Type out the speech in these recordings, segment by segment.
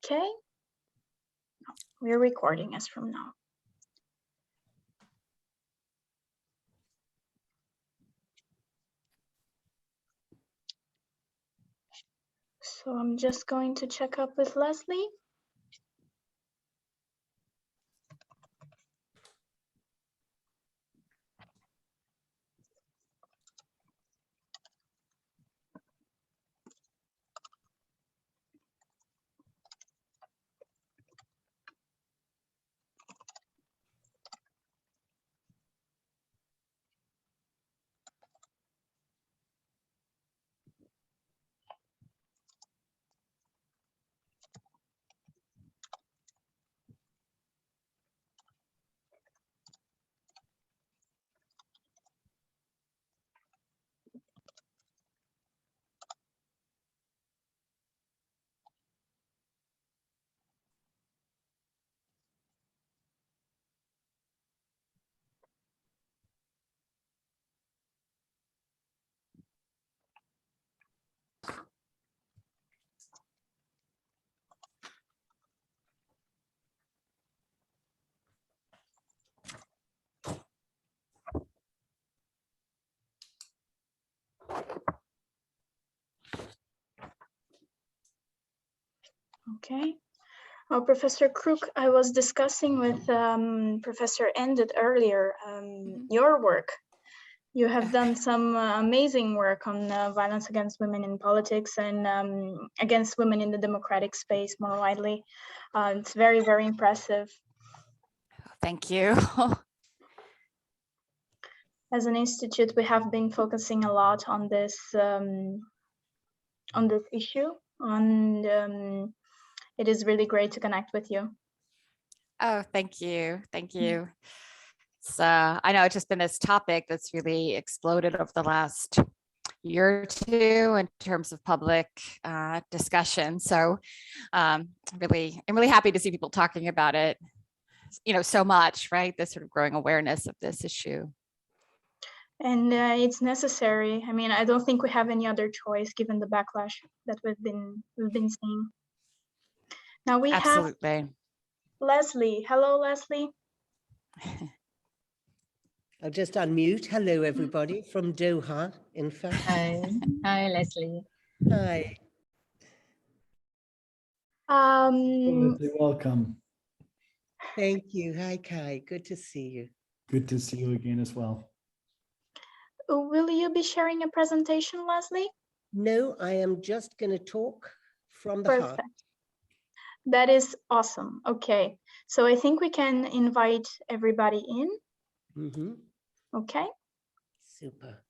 Okay, we're recording as from now. So I'm just going to check up with Leslie. Okay. Professor Crook, I was discussing with Professor Ended earlier your work. You have done some amazing work on violence against women in politics and against women in the democratic space more widely. It's very, very impressive. Thank you. As an institute, we have been focusing a lot on this issue, and it is really great to connect with you. Oh, thank you. Thank you. It's, I know it's just been this topic that's really exploded over the last year or two in terms of public discussion. So I'm really happy to see people talking about it, so much, right? This sort of growing awareness of this issue. And it's necessary. I mean, I don't think we have any other choice given the backlash that we've been seeing. Now we Absolutely. have Leslie. Hello, Leslie. I'll just unmute. Hello, everybody from Doha, in fact. Hi, Leslie. Hi. Leslie, welcome. Thank you. Hi, Kai. Good to see you. Good to see you again as well. Will you be sharing a presentation, Leslie? No, I am just going to talk from the heart. That is awesome. Okay, so I think we can invite everybody in. Mm-hmm. Okay. Super.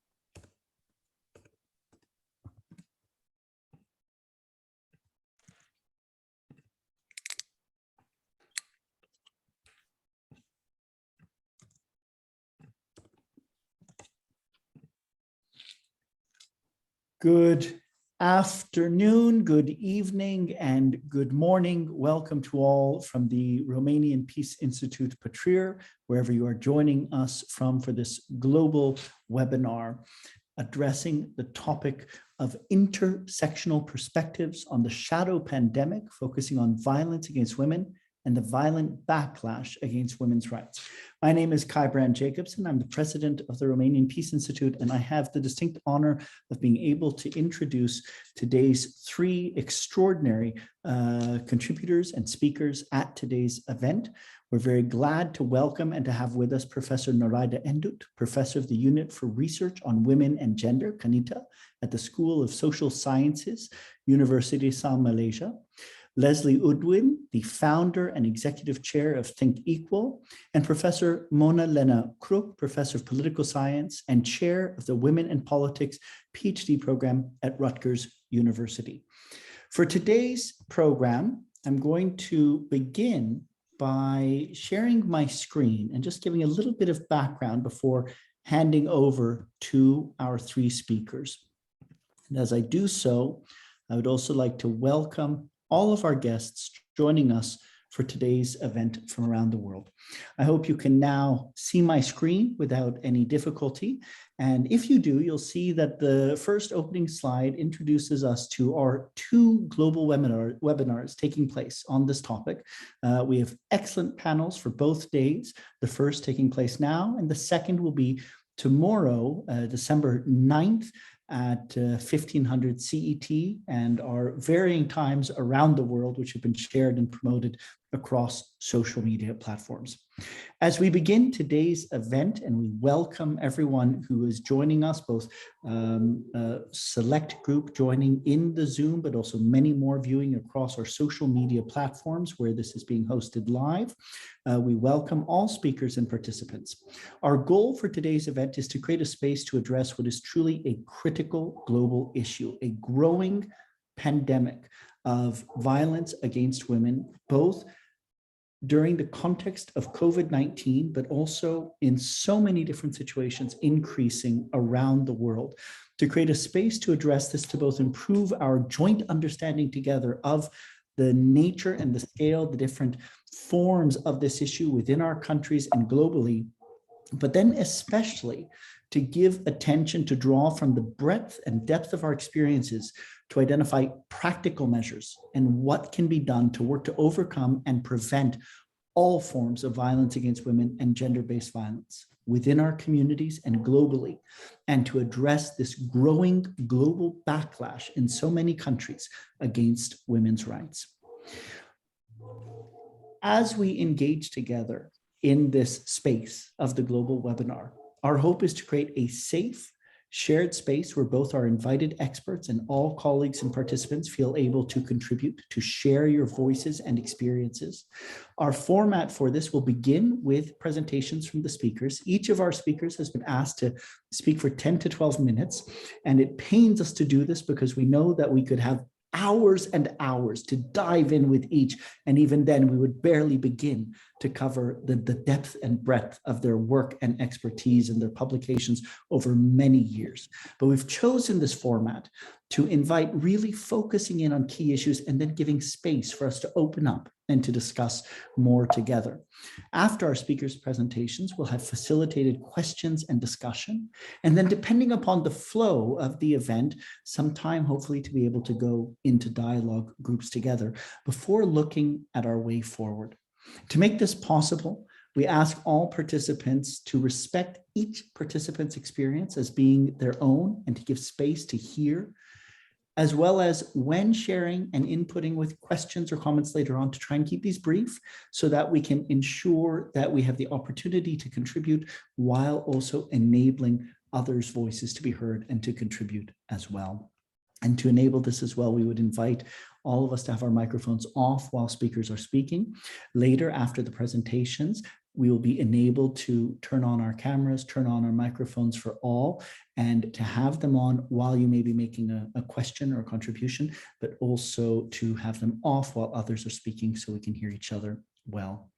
Good afternoon, good evening, and good morning. Welcome to all from the Romanian Peace Institute Pătrău, wherever you are joining us from for this global webinar addressing the topic of intersectional perspectives on the shadow pandemic, focusing on violence against women and the violent backlash against women's rights. My name is Kai Brand-Jacobsen. I'm the president of the Romanian Peace Institute, and I have the distinct honor of being able to introduce today's three extraordinary contributors and speakers at today's event. We're very glad to welcome and to have with us Professor Noraida Endut, Professor of the Unit for Research on Women and Gender, KANITA, at the School of Social Sciences, University of South Malaysia. Leslie Udwin, the founder and executive chair of Think Equal, and Professor Mona-Lena Crook, Professor of Political Science and chair of the Women in Politics PhD program at Rutgers University. For today's program, I'm going to begin by sharing my screen and just giving a little bit of background before handing over to our three speakers. And as I do so, I would also like to welcome all of our guests joining us for today's event from around the world. I hope you can now see my screen without any difficulty. And if you do, you'll see that the first opening slide introduces us to our two global webinars taking place on this topic. We have excellent panels for both days, the first taking place now, and the second will be tomorrow, December 9th, at 1500 CET, and our varying times around the world, which have been shared and promoted across social media platforms. As we begin today's event, and we welcome everyone who is joining us, both a select group joining in the Zoom, but also many more viewing across our social media platforms where this is being hosted live. We welcome all speakers and participants. Our goal for today's event is to create a space to address what is truly a critical global issue, a growing pandemic of violence against women, both during the context of COVID-19, but also in so many different situations increasing around the world. To create a space to address this, to both improve our joint understanding together of the nature and the scale, the different forms of this issue within our countries and globally, but then especially to give attention to draw from the breadth and depth of our experiences to identify practical measures and what can be done to work to overcome and prevent all forms of violence against women and gender-based violence within our communities and globally, and to address this growing global backlash in so many countries against women's rights. As we engage together in this space of the global webinar, our hope is to create a safe, shared space where both our invited experts and all colleagues and participants feel able to contribute, to share your voices and experiences. Our format for this will begin with presentations from the speakers. Each of our speakers has been asked to speak for 10 to 12 minutes, and it pains us to do this because we know that we could have hours and hours to dive in with each, and even then we would barely begin to cover the depth and breadth of their work and expertise and their publications over many years. But we've chosen this format to invite really focusing in on key issues and then giving space for us to open up and to discuss more together. After our speakers' presentations, we'll have facilitated questions and discussion. And then depending upon the flow of the event, some time hopefully to be able to go into dialogue groups together before looking at our way forward. To make this possible, we ask all participants to respect each participant's experience as being their own and to give space to hear, as well as when sharing and inputting with questions or comments later on, to try and keep these brief so that we can ensure that we have the opportunity to contribute while also enabling others' voices to be heard and to contribute as well. And to enable this as well, we would invite all of us to have our microphones off while speakers are speaking. Later, after the presentations, we will be enabled to turn on our cameras, turn on our microphones for all, and to have them on while you may be making a question or a contribution, but also to have them off while others are speaking so we can hear each other well.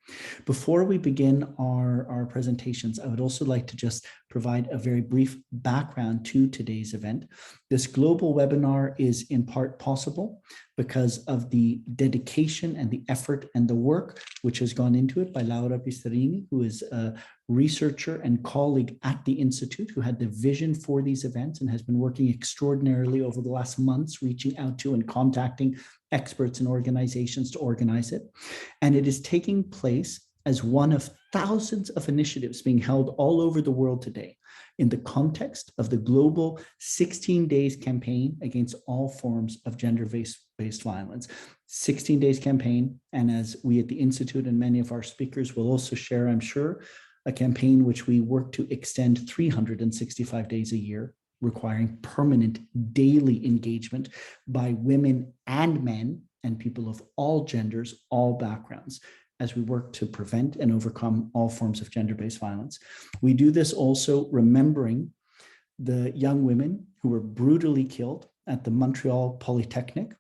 Before we begin our presentations, I would also like to just provide a very brief background to today's event. This global webinar is in part possible because of the dedication and the effort and the work which has gone into it by Laura Pistarini, who is a researcher and colleague at the Institute who had the vision for these events and has been working extraordinarily over the last months, reaching out to and contacting experts and organizations to organize it. And it is taking place as one of thousands of initiatives being held all over the world today in the context of the global 16 days campaign against all forms of gender-based violence. 16 days campaign, and as we at the Institute and many of our speakers will also share, I'm sure, a campaign which we work to extend 365 days a year, requiring permanent daily engagement by women and men and people of all genders, all backgrounds, as we work to prevent and overcome all forms of gender-based violence. We do this also remembering the young women who were brutally killed at the Montreal Polytechnic,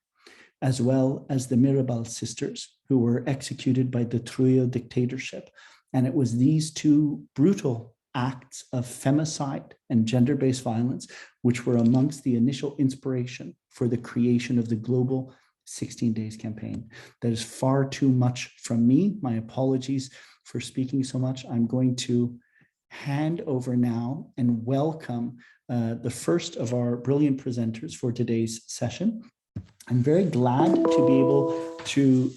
as well as the Mirabal sisters who were executed by the Trujillo dictatorship. And it was these two brutal acts of femicide and gender-based violence which were amongst the initial inspiration for the creation of the global 16 Days campaign. That is far too much from me. My apologies for speaking so much. I'm going to hand over now and welcome the first of our brilliant presenters for today's session. I'm very glad to be able to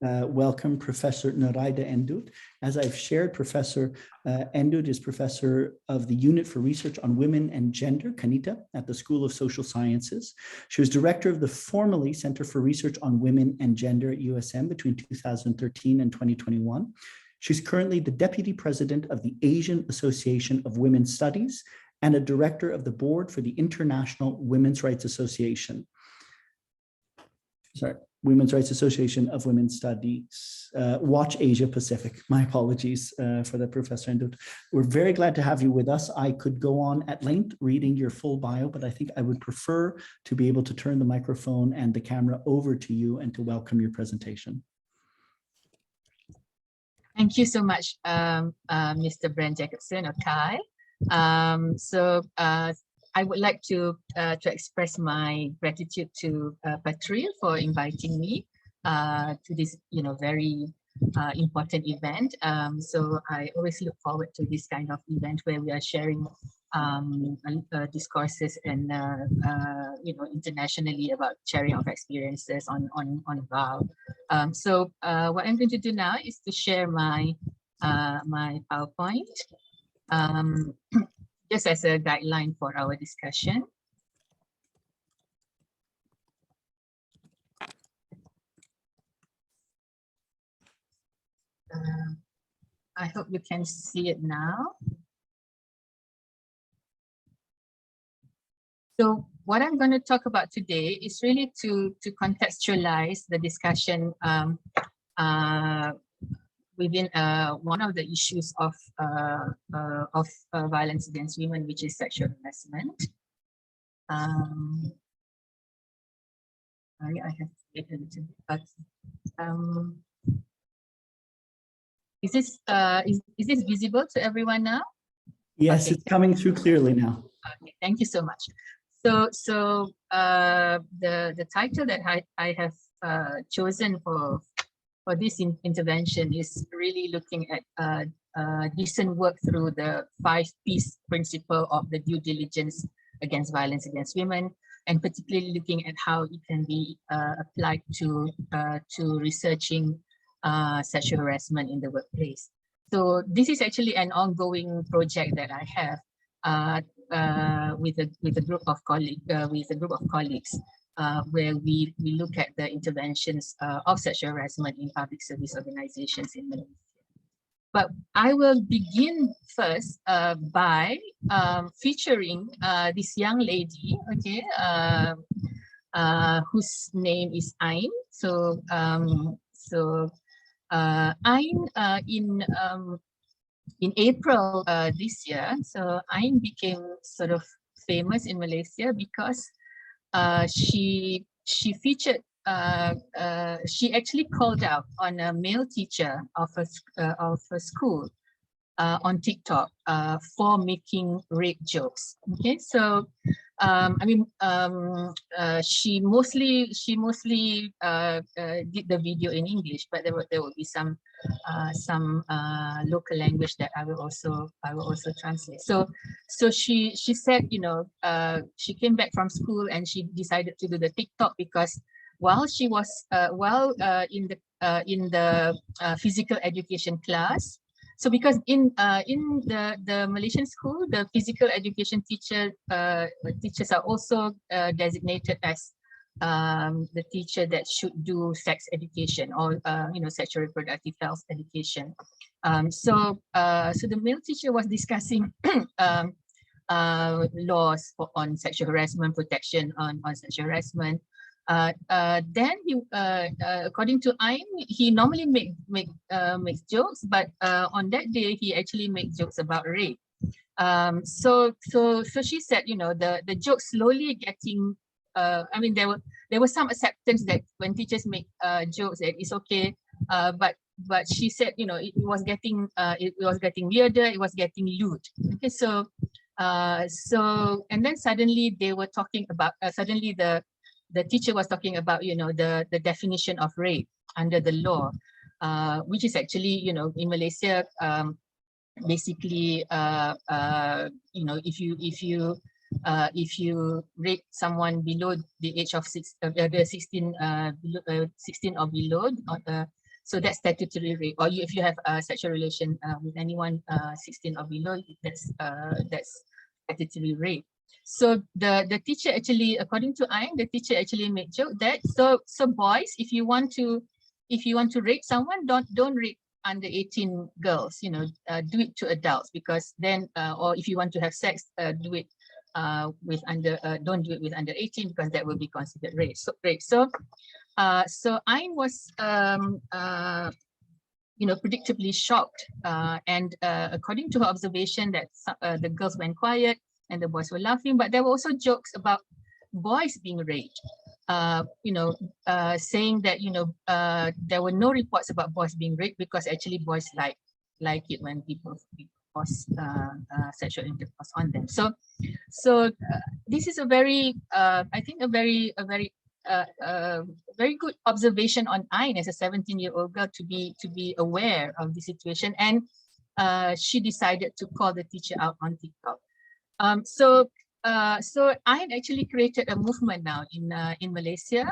welcome Professor Noraida Endut. As I've shared, Professor Endut is professor of the Unit for Research on Women and Gender, Kanita, at the School of Social Sciences. She was director of the formerly Center for Research on Women and Gender at USM between 2013 and 2021. She's currently the deputy president of the Asian Association of Women's Studies and a director of the board for the International Women's Rights Association. Women's Rights Association of Women's Studies, Watch Asia Pacific. My apologies for that, Professor Endut. We're very glad to have you with us. I could go on at length reading your full bio, but I think I would prefer to be able to turn the microphone and the camera over to you and to welcome your presentation. Thank you so much, Mr. Brent Jacobson, or Kai. I would like to express my gratitude to Patrill for inviting me to this, very important event. So I always look forward to this kind of event where we are sharing discourses and internationally about sharing of experiences on VOW. What I'm going to do now is to share my my PowerPoint. Just as a guideline for our discussion. I hope you can see it now. So what I'm going to talk about today is really to contextualize the discussion within one of the issues of violence against women, which is sexual harassment. Sorry, I have to wait a little bit, but is this visible to everyone now? Yes, Okay. it's coming through clearly now. Okay, thank you so much. So the title that I have chosen for this intervention is really looking at decent work through the 5Ps principle of the due diligence against violence against women, and particularly looking at how it can be applied to researching sexual harassment in the workplace. So this is actually an ongoing project that I have with a group of colleagues. Where we look at the interventions of sexual harassment in public service organizations in Malaysia. But I will begin first by featuring this young lady, okay, whose name is Ain. So Ain in April this year, so Ain became sort of famous in Malaysia because she featured, she actually called out on a male teacher of a school on TikTok for making rape jokes. Okay, so she mostly did the video in English, but there will be some local language that I will also translate. So she said, she came back from school and she decided to do the TikTok because while she was in the physical education class. So because in the Malaysian school, the physical education teachers are also designated as the teacher that should do sex education or sexual reproductive health education. So the male teacher was discussing laws on sexual harassment, protection on sexual harassment. Then he, according to Ain, he normally makes jokes, but on that day he actually makes jokes about rape. So she said, the jokes slowly getting. There was some acceptance that when teachers make jokes, that it's okay. But she said, it was getting weirder. It was getting lewd. Okay, so and then suddenly they were talking about suddenly the the teacher was talking about, you know, the definition of rape under the law, which is actually, you know, in Malaysia, basically, you know, if you rape someone below the age of 16 or below, so that's statutory rape. Or if you have a sexual relation with anyone 16 or below, that's statutory rape. So the teacher actually, according to Ain, the teacher actually made joke that so boys, if you want to rape someone, don't rape under 18 girls, you know, do it to adults, because then or if you want to have sex, do it with under don't do it with under 18, because that will be considered rape. So Ain was you know, predictably shocked, and according to her observation, that the girls went quiet and the boys were laughing, but there were also jokes about boys being raped. You know, saying that, you know, there were no reports about boys being raped, because actually boys like it when people cause sexual intercourse on them. So this is a very, I think a very good observation on Ain as a 17-year-old girl to be aware of the situation, and she decided to call the teacher out on TikTok. So Ain actually created a movement now in Malaysia.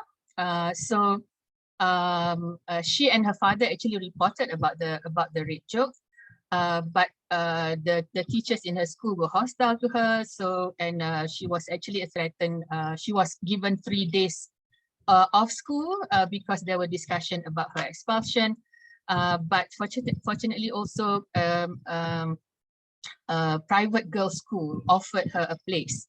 She and her father actually reported about the rape joke, but the teachers in her school were hostile to her. So, and she was actually threatened. She was given 3 days off school because there were discussion about her expulsion. But fortunately, also private girls' school offered her a place.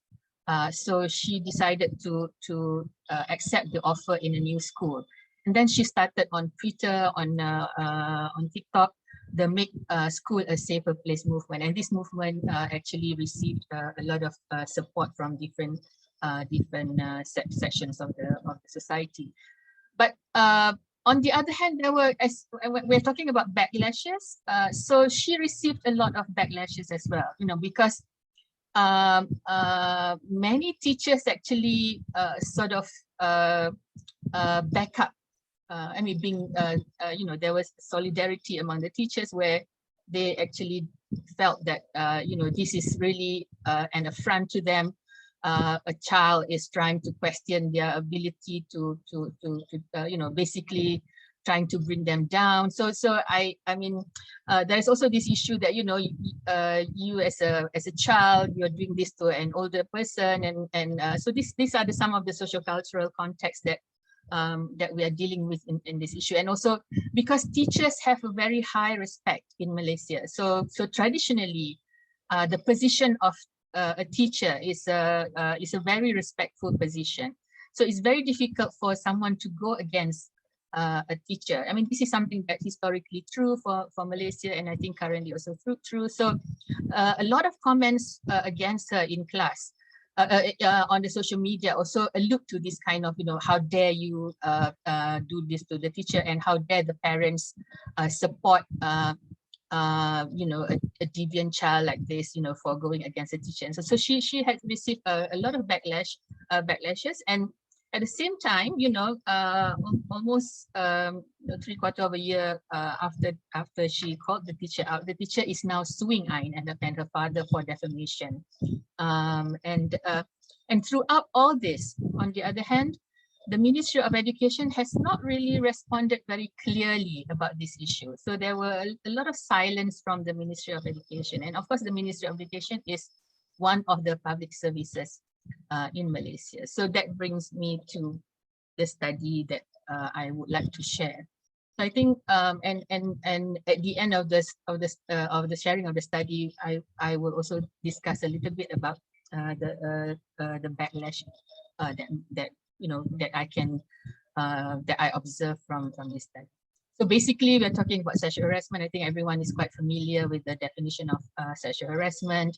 So she decided to accept the offer in a new school. And then she started on Twitter, on TikTok, the Make School a Safer Place movement. And this movement actually received a lot of support from different sections of the society. But on the other hand, there were, as we're talking about backlashes, so she received a lot of backlashes as well, you know, because many teachers actually sort of back up. I mean, being, you know, there was solidarity among the teachers where they actually felt that, you know, this is really an affront to them. A child is trying to question their ability to you know, basically trying to bring them down. So I mean, there's also this issue that, you know, you as a child, you're doing this to an older person, and so these are some of the social-cultural contexts that that we are dealing with in this issue. And also because teachers have a very high respect in Malaysia. So traditionally, the position of a teacher is a very respectful position. So it's very difficult for someone to go against a teacher. I mean, this is something that historically true for Malaysia, and I think currently also true. So a lot of comments against her in class on the social media also allude to this kind of, you know, how dare you do this to the teacher, and how dare the parents support you know, a deviant child like this, you know, for going against a teacher. And so she had received a lot of backlashes, and at the same time, you know, almost 3/4 of a year after she called the teacher out, the teacher is now suing Ain and her father for defamation. And throughout all this, on the other hand, the Ministry of Education has not really responded very clearly about this issue. So there were a lot of silence from the Ministry of Education. And of course, the Ministry of Education is one of the public services in Malaysia. So that brings me to the study that I would like to share. So I think, and at the end of the sharing of the study, I will also discuss a little bit about the backlash that you know, that I can that I observe from this study. So basically, we're talking about sexual harassment. I think everyone is quite familiar with the definition of sexual harassment.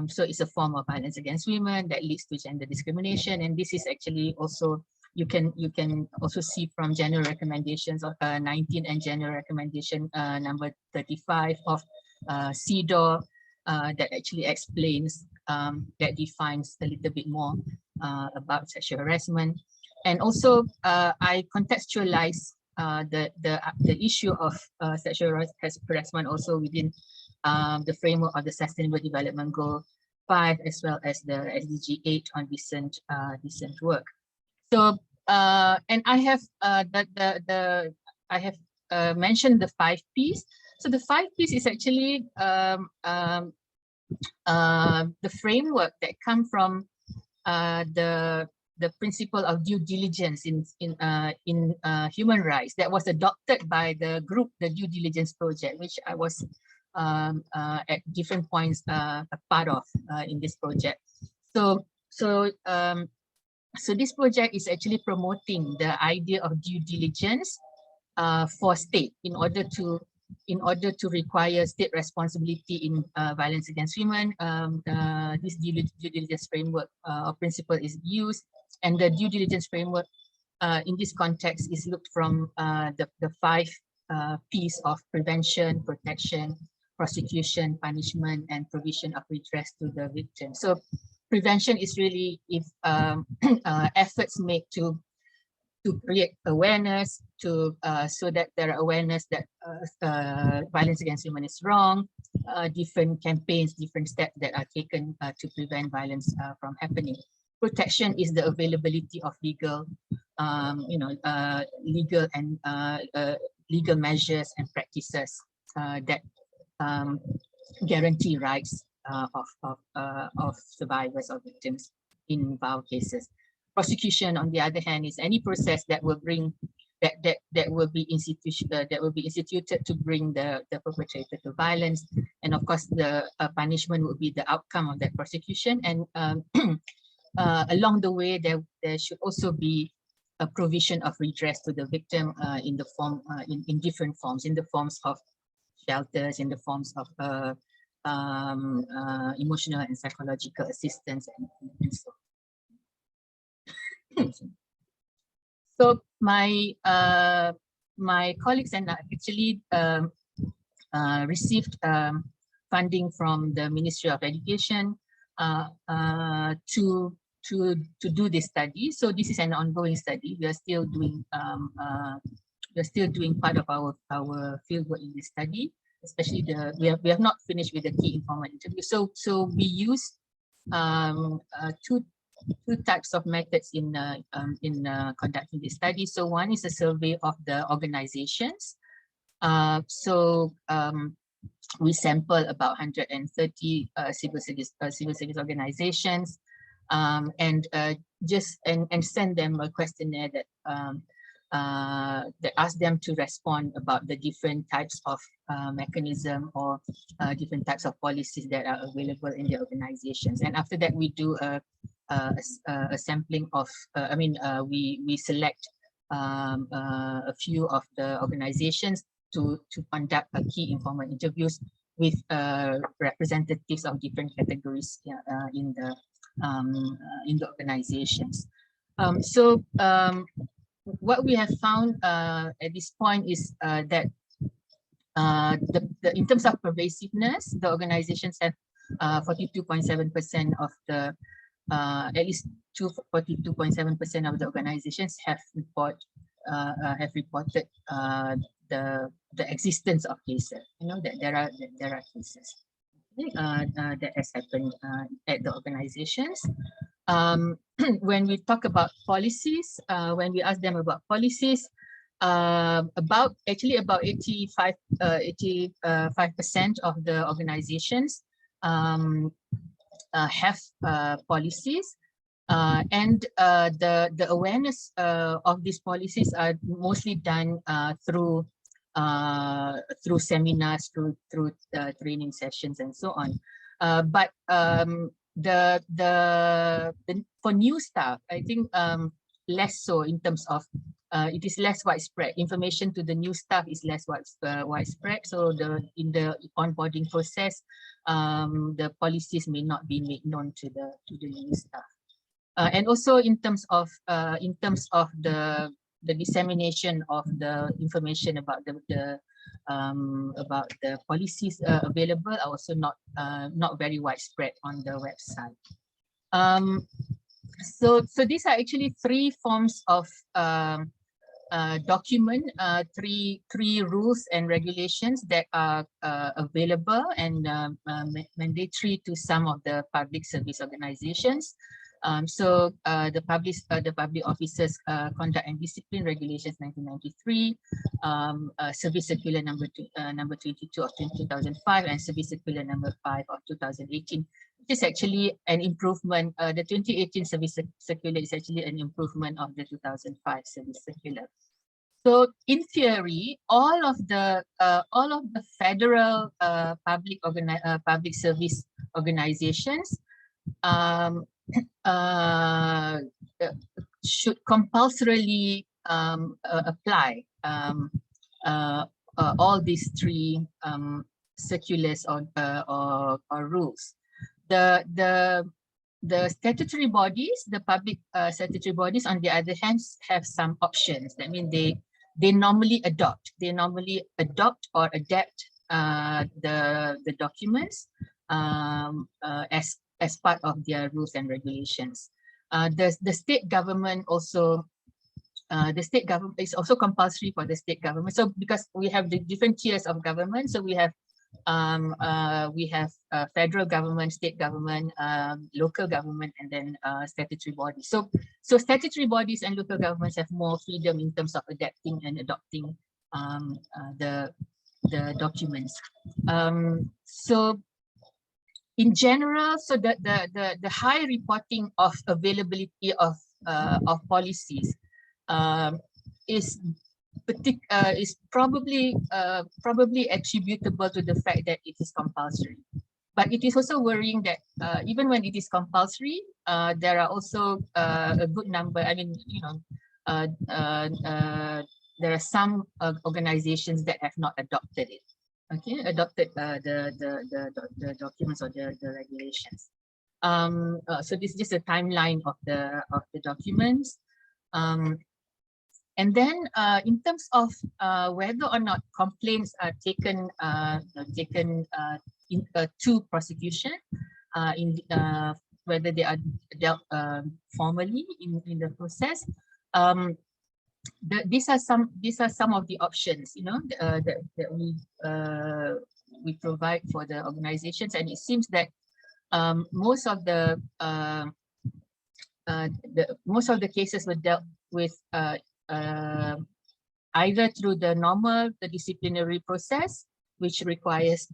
So it's a form of violence against women that leads to gender discrimination, and this is actually also you can also see from general recommendations of 19 and general recommendation number 35 of CEDAW that actually explains that defines a little bit more about sexual harassment. And also I contextualize the issue of sexual harassment also within the framework of the Sustainable Development Goal 5 as well as the SDG 8 on decent work. So and I have mentioned the 5 P's. So the 5 P's is actually the framework that come from the principle of due diligence in human rights that was adopted by the group, the Due Diligence Project, which I was at different points a part of in this project. So this project is actually promoting the idea of due diligence for state in order to require state responsibility in violence against women. This due diligence framework or principle is used, and the due diligence framework in this context is looked from the 5 P's of prevention, protection, prosecution, punishment, and provision of redress to the victim. So prevention is really if efforts made to create awareness, to so that there are awareness that violence against women is wrong, different campaigns, different steps that are taken to prevent violence from happening. Protection is the availability of legal, legal measures and practices that guarantee rights of survivors or victims in violence cases. Prosecution, on the other hand, is any process that will bring that will be instituted to bring the perpetrator to violence, and of course the punishment will be the outcome of that prosecution. And along the way, there should also be a provision of redress to the victim in the form in different forms, in the forms of shelters, in the forms of emotional and psychological assistance, and so on. So my colleagues and I actually received funding from the Ministry of Education to do this study. So this is an ongoing study. We are still doing part of our fieldwork in this study. Especially we have not finished with the key informant interview. So we use two types of methods in conducting this study. So one is a survey of the organizations. We sample about 130 civil service organizations, and send them a questionnaire that ask them to respond about the different types of mechanism or different types of policies that are available in the organizations. And after that, we do a sampling of, we select a few of the organizations to conduct a key informant interviews with representatives of different categories in the organizations. What we have found at this point is that in terms of pervasiveness, the organizations have 42.7% of the at least 42.7% of the organizations have reported the existence of cases. That there are cases that has happened at the organizations. When we talk about policies, when we ask them about policies, about 85% of the organizations have policies, and the awareness of these policies are mostly done through seminars, through training sessions, and so on. But for new staff, I think less so in terms of it is less widespread. Information to the new staff is less widespread. So in the onboarding process, the policies may not be made known to the new staff. And also in terms of the dissemination of the information about the policies available are also not very widespread on the website. So these are actually three forms of document, three rules and regulations that are available and mandatory to some of the public service organizations. The public officers conduct and discipline regulations 1993, service circular number 22 of 2005, and service circular number 5 of 2018. Is actually an improvement. The 2018 service circular is actually an improvement of the 2005 service circular. So in theory, all of the federal public service organizations should compulsorily apply all these three circulars or rules. The statutory bodies, the public statutory bodies, on the other hand, have some options. I mean, they normally adopt or adapt the documents as part of their rules and regulations. The state government also. The state government is also compulsory for the state government. So because we have the different tiers of government, so we have federal government, state government, local government, and then statutory bodies. So statutory bodies and local governments have more freedom in terms of adapting and adopting the documents. So in general, so the high reporting of availability of policies is probably attributable to the fact that it is compulsory. But it is also worrying that even when it is compulsory, there are also a good number. I mean, you know, there are some organizations that have not adopted it. Okay, adopted the documents or the regulations. So this is just a timeline of the documents. And then in terms of whether or not complaints are taken to prosecution, whether they are dealt formally in the process, these are some of the options, you know, that we provide for the organizations, and it seems that most of the cases were dealt with either through the disciplinary process, which requires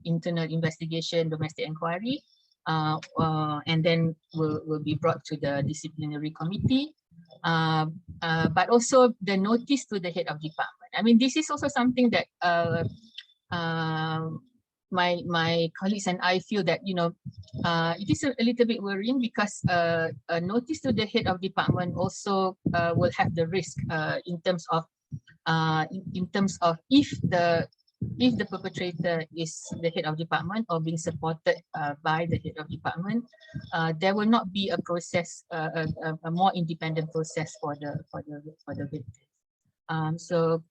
internal investigation, domestic inquiry, and then will be brought to the disciplinary committee, but also the notice to the head of department. I mean, this is also something that my colleagues and I feel that, you know, it is a little bit worrying, because a notice to the head of department also will have the risk in terms of if the perpetrator is the head of department or being supported by the head of department, there will not be a process, a more independent process for the victim. So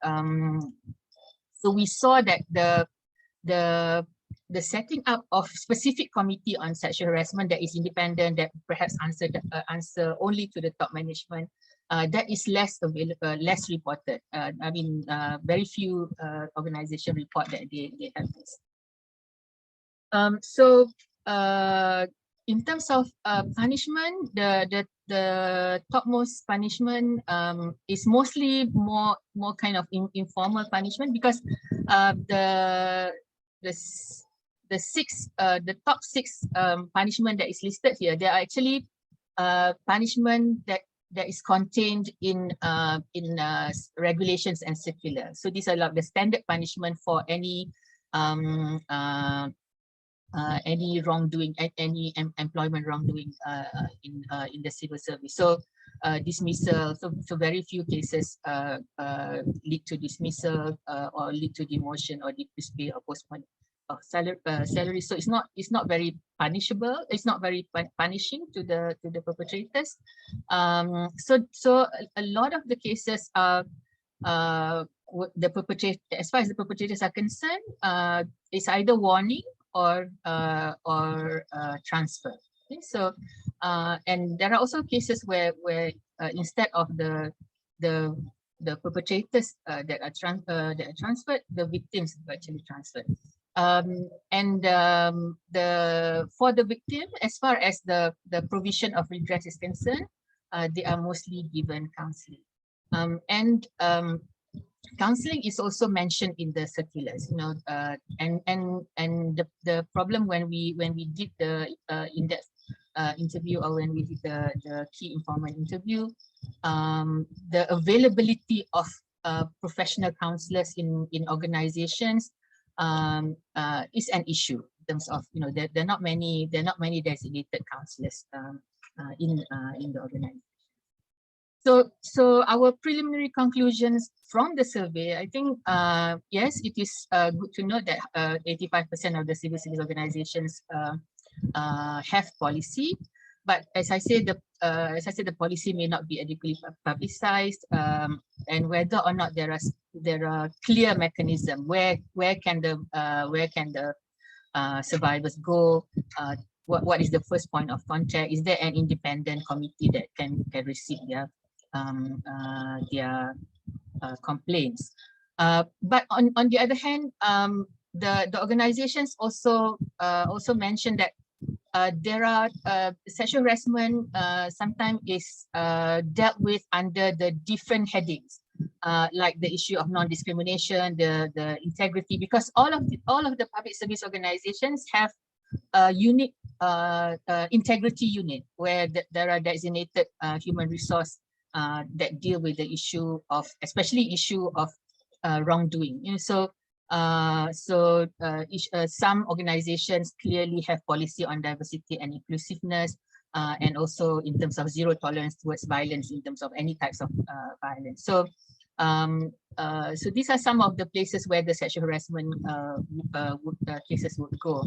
we saw that the setting up of specific committee on sexual harassment that is independent, that perhaps answer only to the top management, that is less available, less reported. I mean, very few organizations report that they have this. So in terms of punishment, the topmost punishment is mostly more kind of informal punishment, because the top six punishment that is listed here, there are actually punishment that is contained in regulations and circulars. So these are like the standard punishment for any wrongdoing, any employment wrongdoing in the civil service. So dismissal. So very few cases lead to dismissal or lead to demotion or decreased pay or postponement of salary. So it's not very punishable. It's not very punishing to the perpetrators. So a lot of the cases are the perpetrator, as far as the perpetrators are concerned, it's either warning or transfer. Okay, so and there are also cases where instead of the perpetrators that are transferred, the victims are actually transferred. For the victim, as far as the provision of redress is concerned, they are mostly given counseling. Counseling is also mentioned in the circulars, you know, and the problem when we did the in-depth interview, or when we did the key informant interview, the availability of professional counselors in organizations is an issue in terms of, you know, there are not many designated counselors in the organization. So our preliminary conclusions from the survey, I think, yes, it is good to note that 85% of the civil service organizations have policy, but as I said, the policy may not be adequately publicized, and whether or not there are clear mechanism where can the survivors go. What is the first point of contact? Is there an independent committee that can receive their complaints? But on the other hand, the organizations also mentioned that there are sexual harassment sometimes is dealt with under the different headings, like the issue of non-discrimination, the integrity, because all of the public service organizations have a unique integrity unit where there are designated human resource that deal with the issue of, especially issue of wrongdoing. You know, some organizations clearly have policy on diversity and inclusiveness, and also in terms of zero tolerance towards violence, in terms of any types of violence. So these are some of the places where the sexual harassment cases would go.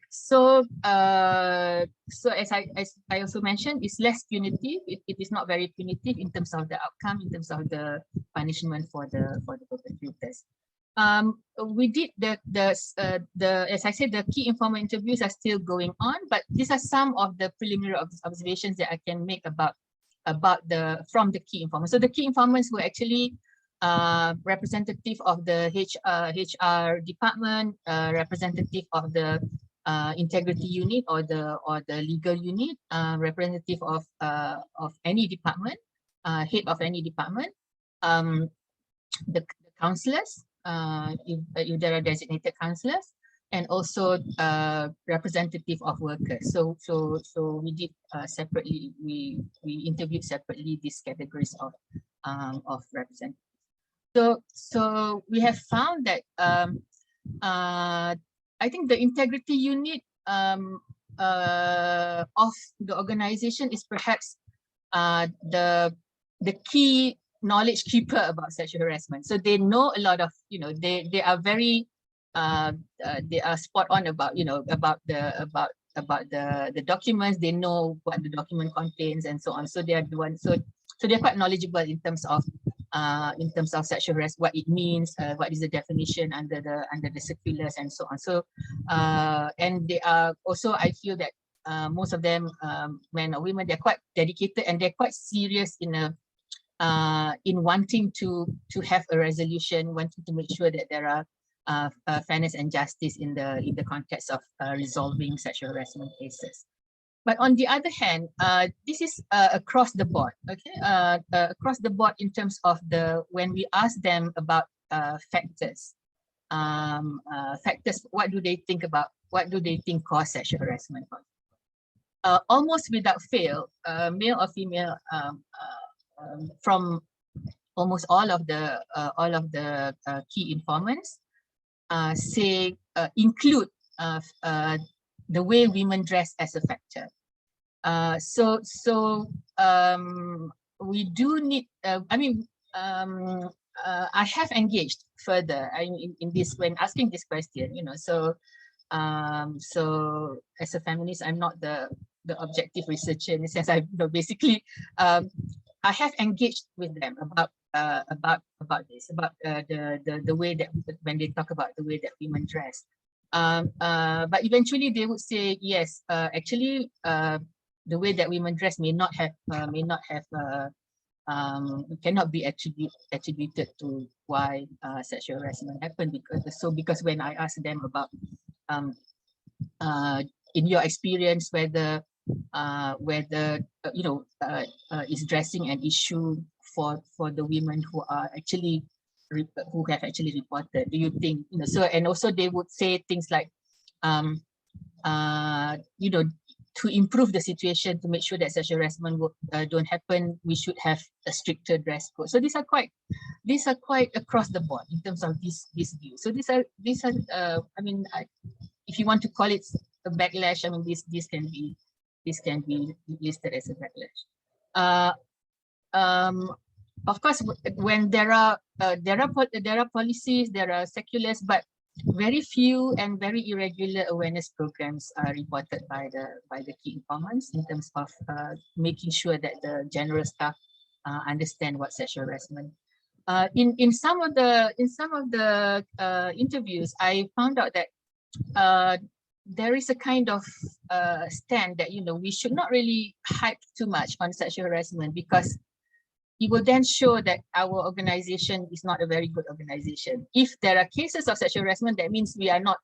So as I also mentioned, it's less punitive. It is not very punitive in terms of the outcome, in terms of the punishment for the perpetrators. We did as I said, the key informant interviews are still going on, but these are some of the preliminary observations that I can make from the key informants. So the key informants were actually representative of the HR department, representative of the integrity unit or the legal unit, representative of any department, head of any department, the counselors, if there are designated counselors, and also representative of workers. So we did separately. We interviewed separately these categories of representatives. So we have found that I think the integrity unit of the organization is perhaps the key knowledge keeper about sexual harassment. So they know a lot of, you know, they are very they are spot on about, you know, about the documents. They know what the document contains and so on. So they are the ones. So they're quite knowledgeable in terms of sexual harassment, what it means, what is the definition under the circulars and so on. So and they are also, I feel that most of them, men or women, they're quite dedicated and they're quite serious in wanting to have a resolution, wanting to make sure that there are fairness and justice in the context of resolving sexual harassment cases. But on the other hand, this is across the board, okay? Across the board in terms of when we ask them about factors, what do they think about, what do they think cause sexual harassment? Almost without fail, male or female, from almost all of the key informants, include the way women dress as a factor. We do need, I have engaged further in this when asking this question, you know, so as a feminist, I'm not the objective researcher in the sense basically I have engaged with them about this, about the way that when they talk about the way that women dress. But eventually they would say, yes, actually, the way that women dress may not have cannot be attributed to why sexual harassment happened, because when I asked them about in your experience whether is dressing an issue for the women who are actually who have actually reported, do you think, so, and also they would say things like to improve the situation, to make sure that sexual harassment don't happen, we should have a stricter dress code. So these are quite across the board in terms of this view. So these are I mean, if you want to call it a backlash, I mean, this can be listed as a backlash. Of course, when there are policies, there are circulars, but very few and very irregular awareness programs are reported by the key informants in terms of making sure that the general staff understand what sexual harassment. In some of the interviews, I found out that there is a kind of stand that we should not really hype too much on sexual harassment, because it will then show that our organization is not a very good organization. If there are cases of sexual harassment, that means we are not,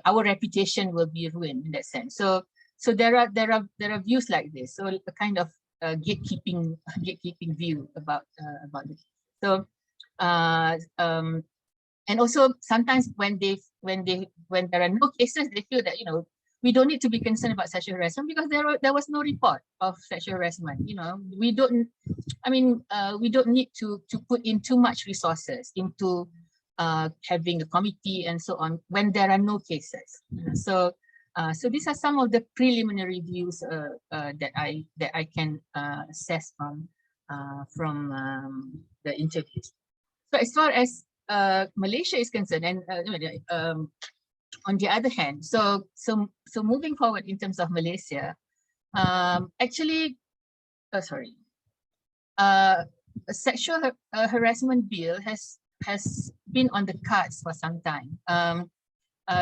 our reputation will be ruined in that sense. So there are views like this. So a kind of gatekeeping view about this. So and also sometimes when there are no cases, they feel that we don't need to be concerned about sexual harassment because there was no report of sexual harassment. We don't need to put in too much resources into having a committee and so on when there are no cases. So these are some of the preliminary views that I can assess from the interviews. So as far as Malaysia is concerned, and on the other hand, so moving forward in terms of Malaysia, actually, a sexual harassment bill has been on the cards for some time.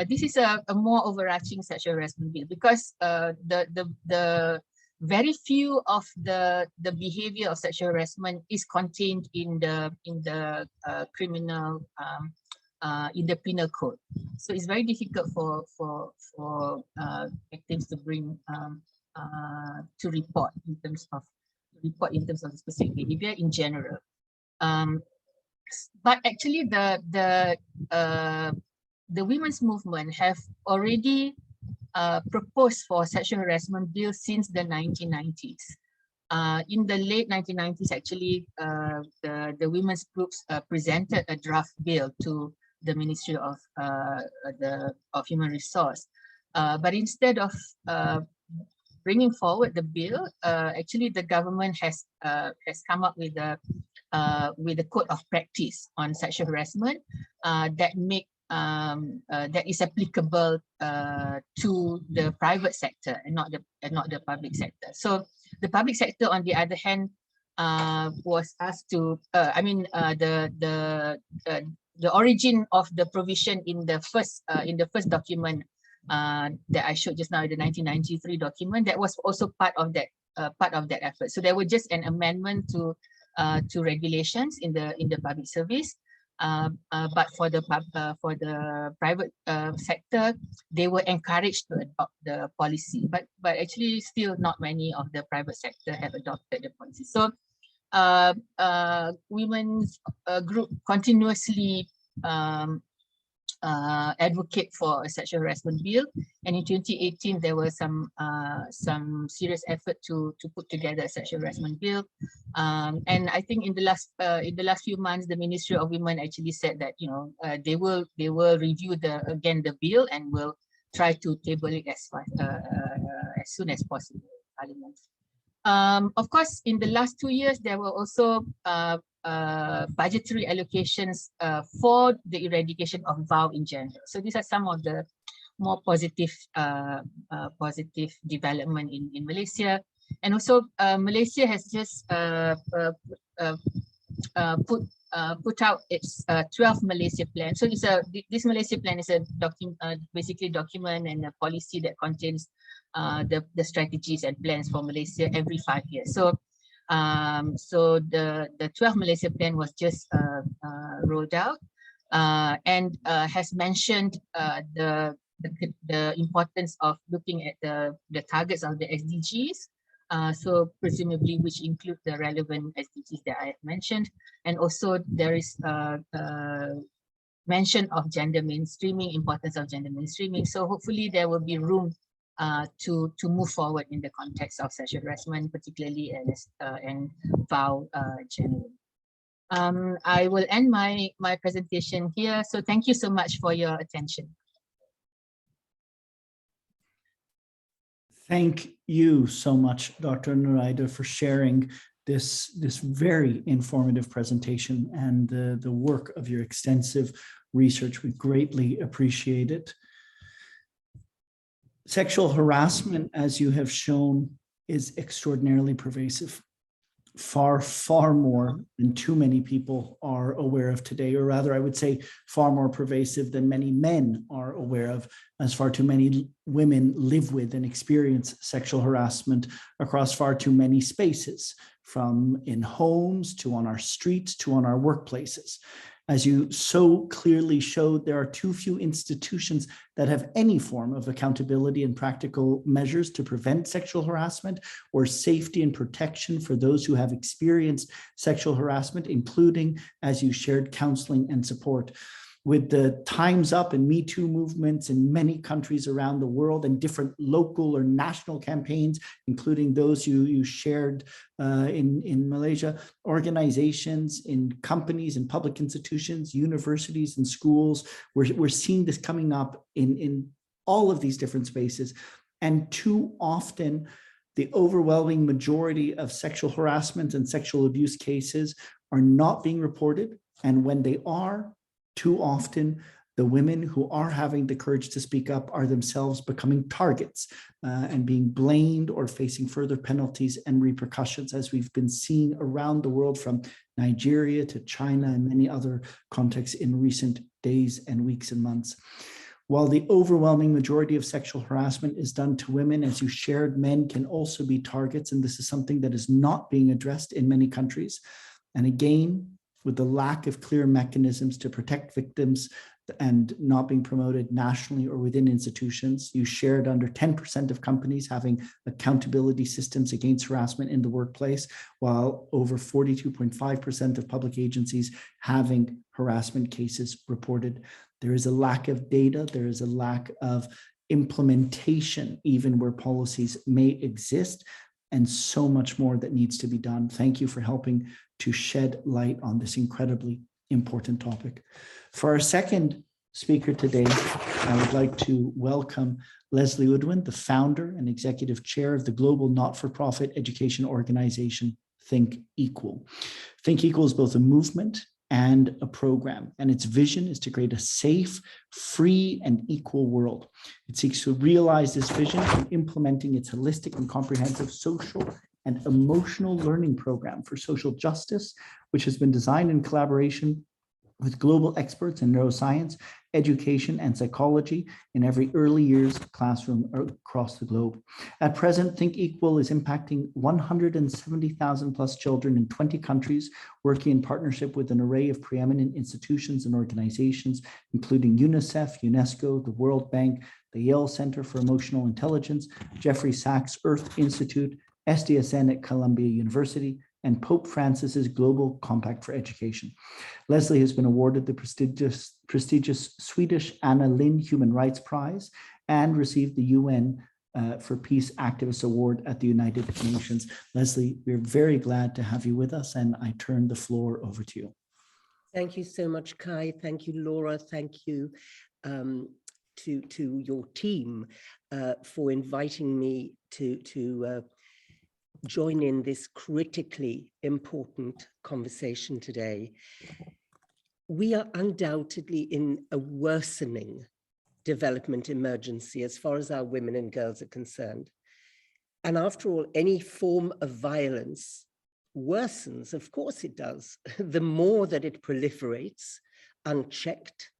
This is a more overarching sexual harassment bill because the very few of the behavior of sexual harassment is contained in the criminal in the penal code. So it's very difficult for victims to bring to report in terms of the specific behavior in general. But actually the women's movement have already proposed for sexual harassment bill since the 1990s. In the late 1990s, actually, the women's groups presented a draft bill to the Ministry of Human Resource, but instead of bringing forward the bill, actually the government has come up with a code of practice on sexual harassment that is applicable to the private sector and not the public sector. So the public sector, on the other hand, was asked to. The origin of the provision in the first document that I showed just now, the 1993 document, that was also part of that effort. So there was just an amendment to regulations in the public service. But for the private sector, they were encouraged to adopt the policy. But actually, still not many of the private sector have adopted the policy. So women's group continuously advocate for a sexual harassment bill, and in 2018 there was some serious effort to put together a sexual harassment bill, and I think in the last few months the Ministry of Women actually said that they will review the bill and will try to table it as soon as possible in Parliament. Of course, in the last 2 years there were also budgetary allocations for the eradication of VAU in general. So these are some of the more positive development in Malaysia. And also Malaysia has just put put out its 12 Malaysia plan. So this Malaysia plan is a basically document and a policy that contains the strategies and plans for Malaysia every 5 years. So the 12 Malaysia plan was just rolled out and has mentioned the importance of looking at the targets of the SDGs. So presumably which include the relevant SDGs that I mentioned. And also there is mention of gender mainstreaming, importance of gender mainstreaming. So hopefully there will be room to move forward in the context of sexual harassment, particularly and VOW generally. I will end my presentation here. So thank you so much for your attention. Thank you so much, Dr. Nuraida, for sharing this very informative presentation and the work of your extensive research. We greatly appreciate it. Sexual harassment, as you have shown, is extraordinarily pervasive. Far, far more than too many people are aware of today, or rather, I would say far more pervasive than many men are aware of, as far too many women live with and experience sexual harassment across far too many spaces, from in homes to on our streets to on our workplaces. As you so clearly showed, there are too few institutions that have any form of accountability and practical measures to prevent sexual harassment or safety and protection for those who have experienced sexual harassment, including, as you shared, counseling and support. With the Time's Up and Me Too movements in many countries around the world and different local or national campaigns, including those you shared in Malaysia, organizations, in companies and public institutions, universities and schools, we're seeing this coming up in all of these different spaces. And too often, the overwhelming majority of sexual harassment and sexual abuse cases are not being reported. And when they are, too often, the women who are having the courage to speak up are themselves becoming targets and being blamed or facing further penalties and repercussions, as we've been seeing around the world, from Nigeria to China and many other contexts in recent days and weeks and months. While the overwhelming majority of sexual harassment is done to women, as you shared, men can also be targets, and this is something that is not being addressed in many countries. And again, with the lack of clear mechanisms to protect victims and not being promoted nationally or within institutions, you shared under 10% of companies having accountability systems against harassment in the workplace, while over 42.5% of public agencies having harassment cases reported. There is a lack of data, there is a lack of implementation, even where policies may exist, and so much more that needs to be done. Thank you for helping to shed light on this incredibly important topic. For our second speaker today, I would like to welcome Leslie Udwin, the founder and executive chair of the global not-for-profit education organization, Think Equal. Think Equal is both a movement and a program, and its vision is to create a safe, free, and equal world. It seeks to realize this vision through implementing its holistic and comprehensive social and emotional learning program for social justice, which has been designed in collaboration with global experts in neuroscience, education, and psychology in every early years classroom across the globe. At present, Think Equal is impacting 170,000 plus children in 20 countries, working in partnership with an array of preeminent institutions and organizations, including UNICEF, UNESCO, the World Bank, the Yale Center for Emotional Intelligence, Jeffrey Sachs Earth Institute, SDSN at Columbia University, and Pope Francis's Global Compact for Education. Leslie has been awarded the prestigious Swedish Anna Lindh Human Rights Prize and received the UN for Peace Activist Award at the United Nations. Leslie, we're very glad to have you with us, and I turn the floor over to you. Thank you so much, Kai. Thank you, Laura. Thank you to your team for inviting me to join in this critically important conversation today. We are undoubtedly in a worsening development emergency as far as our women and girls are concerned. And after all, any form of violence worsens, of course it does, the more that it proliferates unchecked,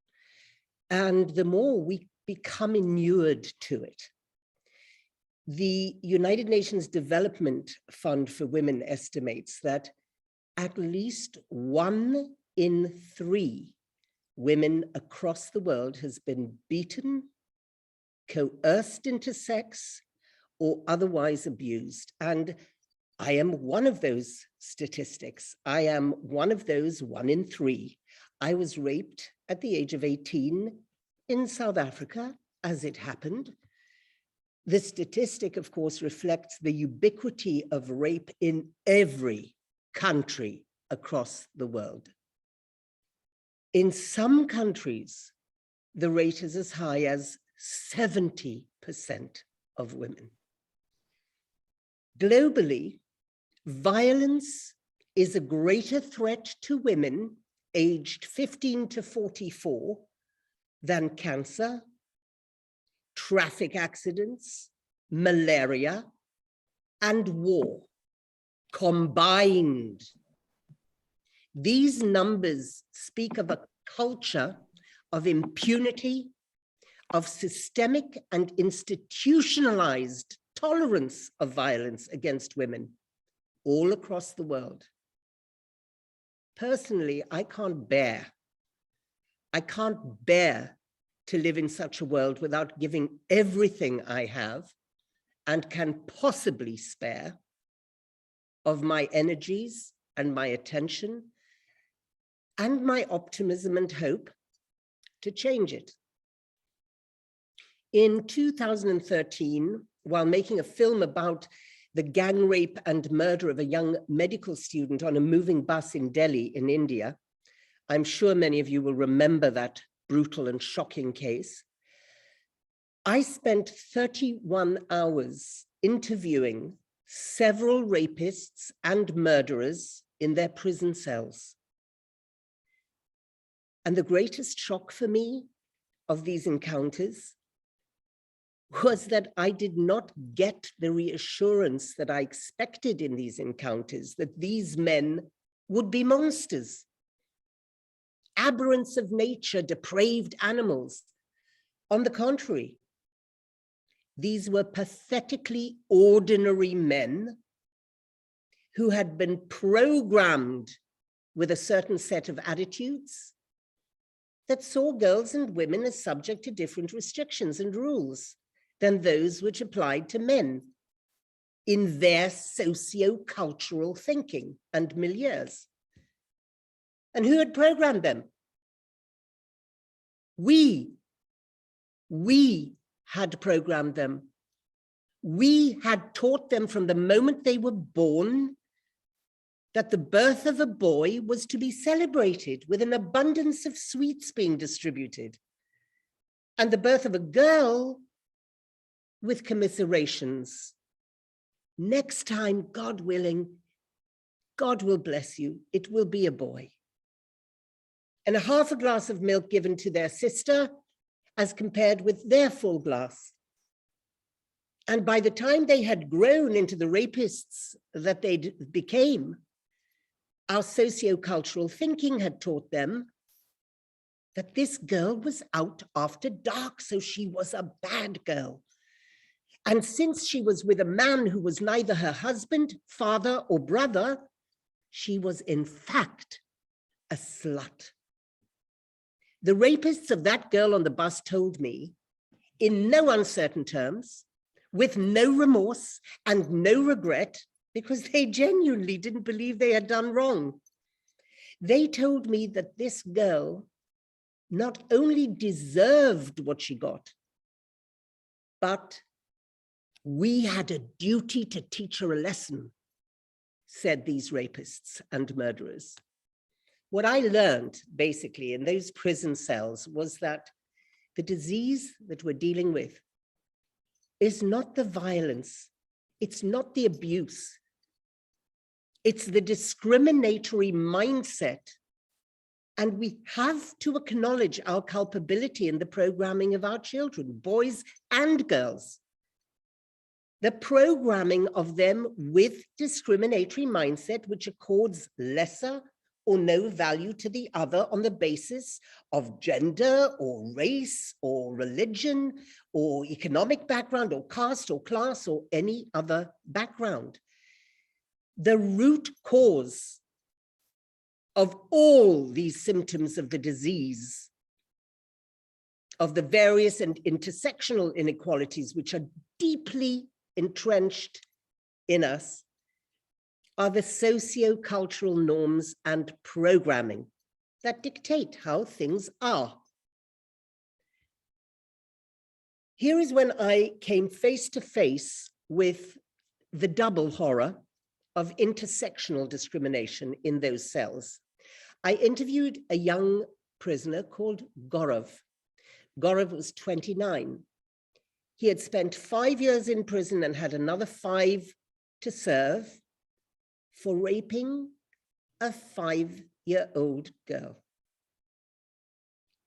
and the more we become inured to it. The United Nations Development Fund for Women estimates that at least 1 in 3 women across the world has been beaten, coerced into sex, or otherwise abused. And I am one of those statistics. I am one of those 1 in 3. I was raped at the age of 18 in South Africa, as it happened. The statistic, of course, reflects the ubiquity of rape in every country across the world. In some countries, the rate is as high as 70% of women. Globally, violence is a greater threat to women aged 15 to 44 than cancer, traffic accidents, malaria, and war combined. These numbers speak of a culture of impunity, of systemic and institutionalized tolerance of violence against women all across the world. Personally, I can't bear to live in such a world without giving everything I have and can possibly spare of my energies and my attention and my optimism and hope to change it. In 2013, while making a film about the gang rape and murder of a young medical student on a moving bus in Delhi in India, I'm sure many of you will remember that brutal and shocking case. I spent 31 hours interviewing several rapists and murderers in their prison cells. And the greatest shock for me of these encounters was that I did not get the reassurance that I expected in these encounters, that these men would be monsters, aberrants of nature, depraved animals. On the contrary, these were pathetically ordinary men who had been programmed with a certain set of attitudes that saw girls and women as subject to different restrictions and rules than those which applied to men in their socio-cultural thinking and milieus. And who had programmed them? We had programmed them. We had taught them from the moment they were born that the birth of a boy was to be celebrated with an abundance of sweets being distributed, and the birth of a girl with commiserations. Next time, God willing, God will bless you. It will be a boy. And a half a glass of milk given to their sister as compared with their full glass. And by the time they had grown into the rapists that they became, our socio-cultural thinking had taught them that this girl was out after dark, so she was a bad girl. And since she was with a man who was neither her husband, father, or brother, she was in fact a slut. The rapists of that girl on the bus told me, in no uncertain terms, with no remorse and no regret, because they genuinely didn't believe they had done wrong. They told me that this girl not only deserved what she got, but we had a duty to teach her a lesson, said these rapists and murderers. What I learned basically in those prison cells was that the disease that we're dealing with is not the violence, it's not the abuse, it's the discriminatory mindset. And we have to acknowledge our culpability in the programming of our children, boys and girls. the programming of them with discriminatory mindset, which accords lesser or no value to the other on the basis of gender or race or religion or economic background or caste or class or any other background. The root cause of all these symptoms of the disease, of the various and intersectional inequalities which are deeply entrenched in us, are the socio-cultural norms and programming that dictate how things are. Here is when I came face to face with the double horror of intersectional discrimination in those cells. I interviewed a young prisoner called Gaurav. Gaurav was 29. He had spent 5 years in prison and had another 5 to serve for raping a 5-year-old girl.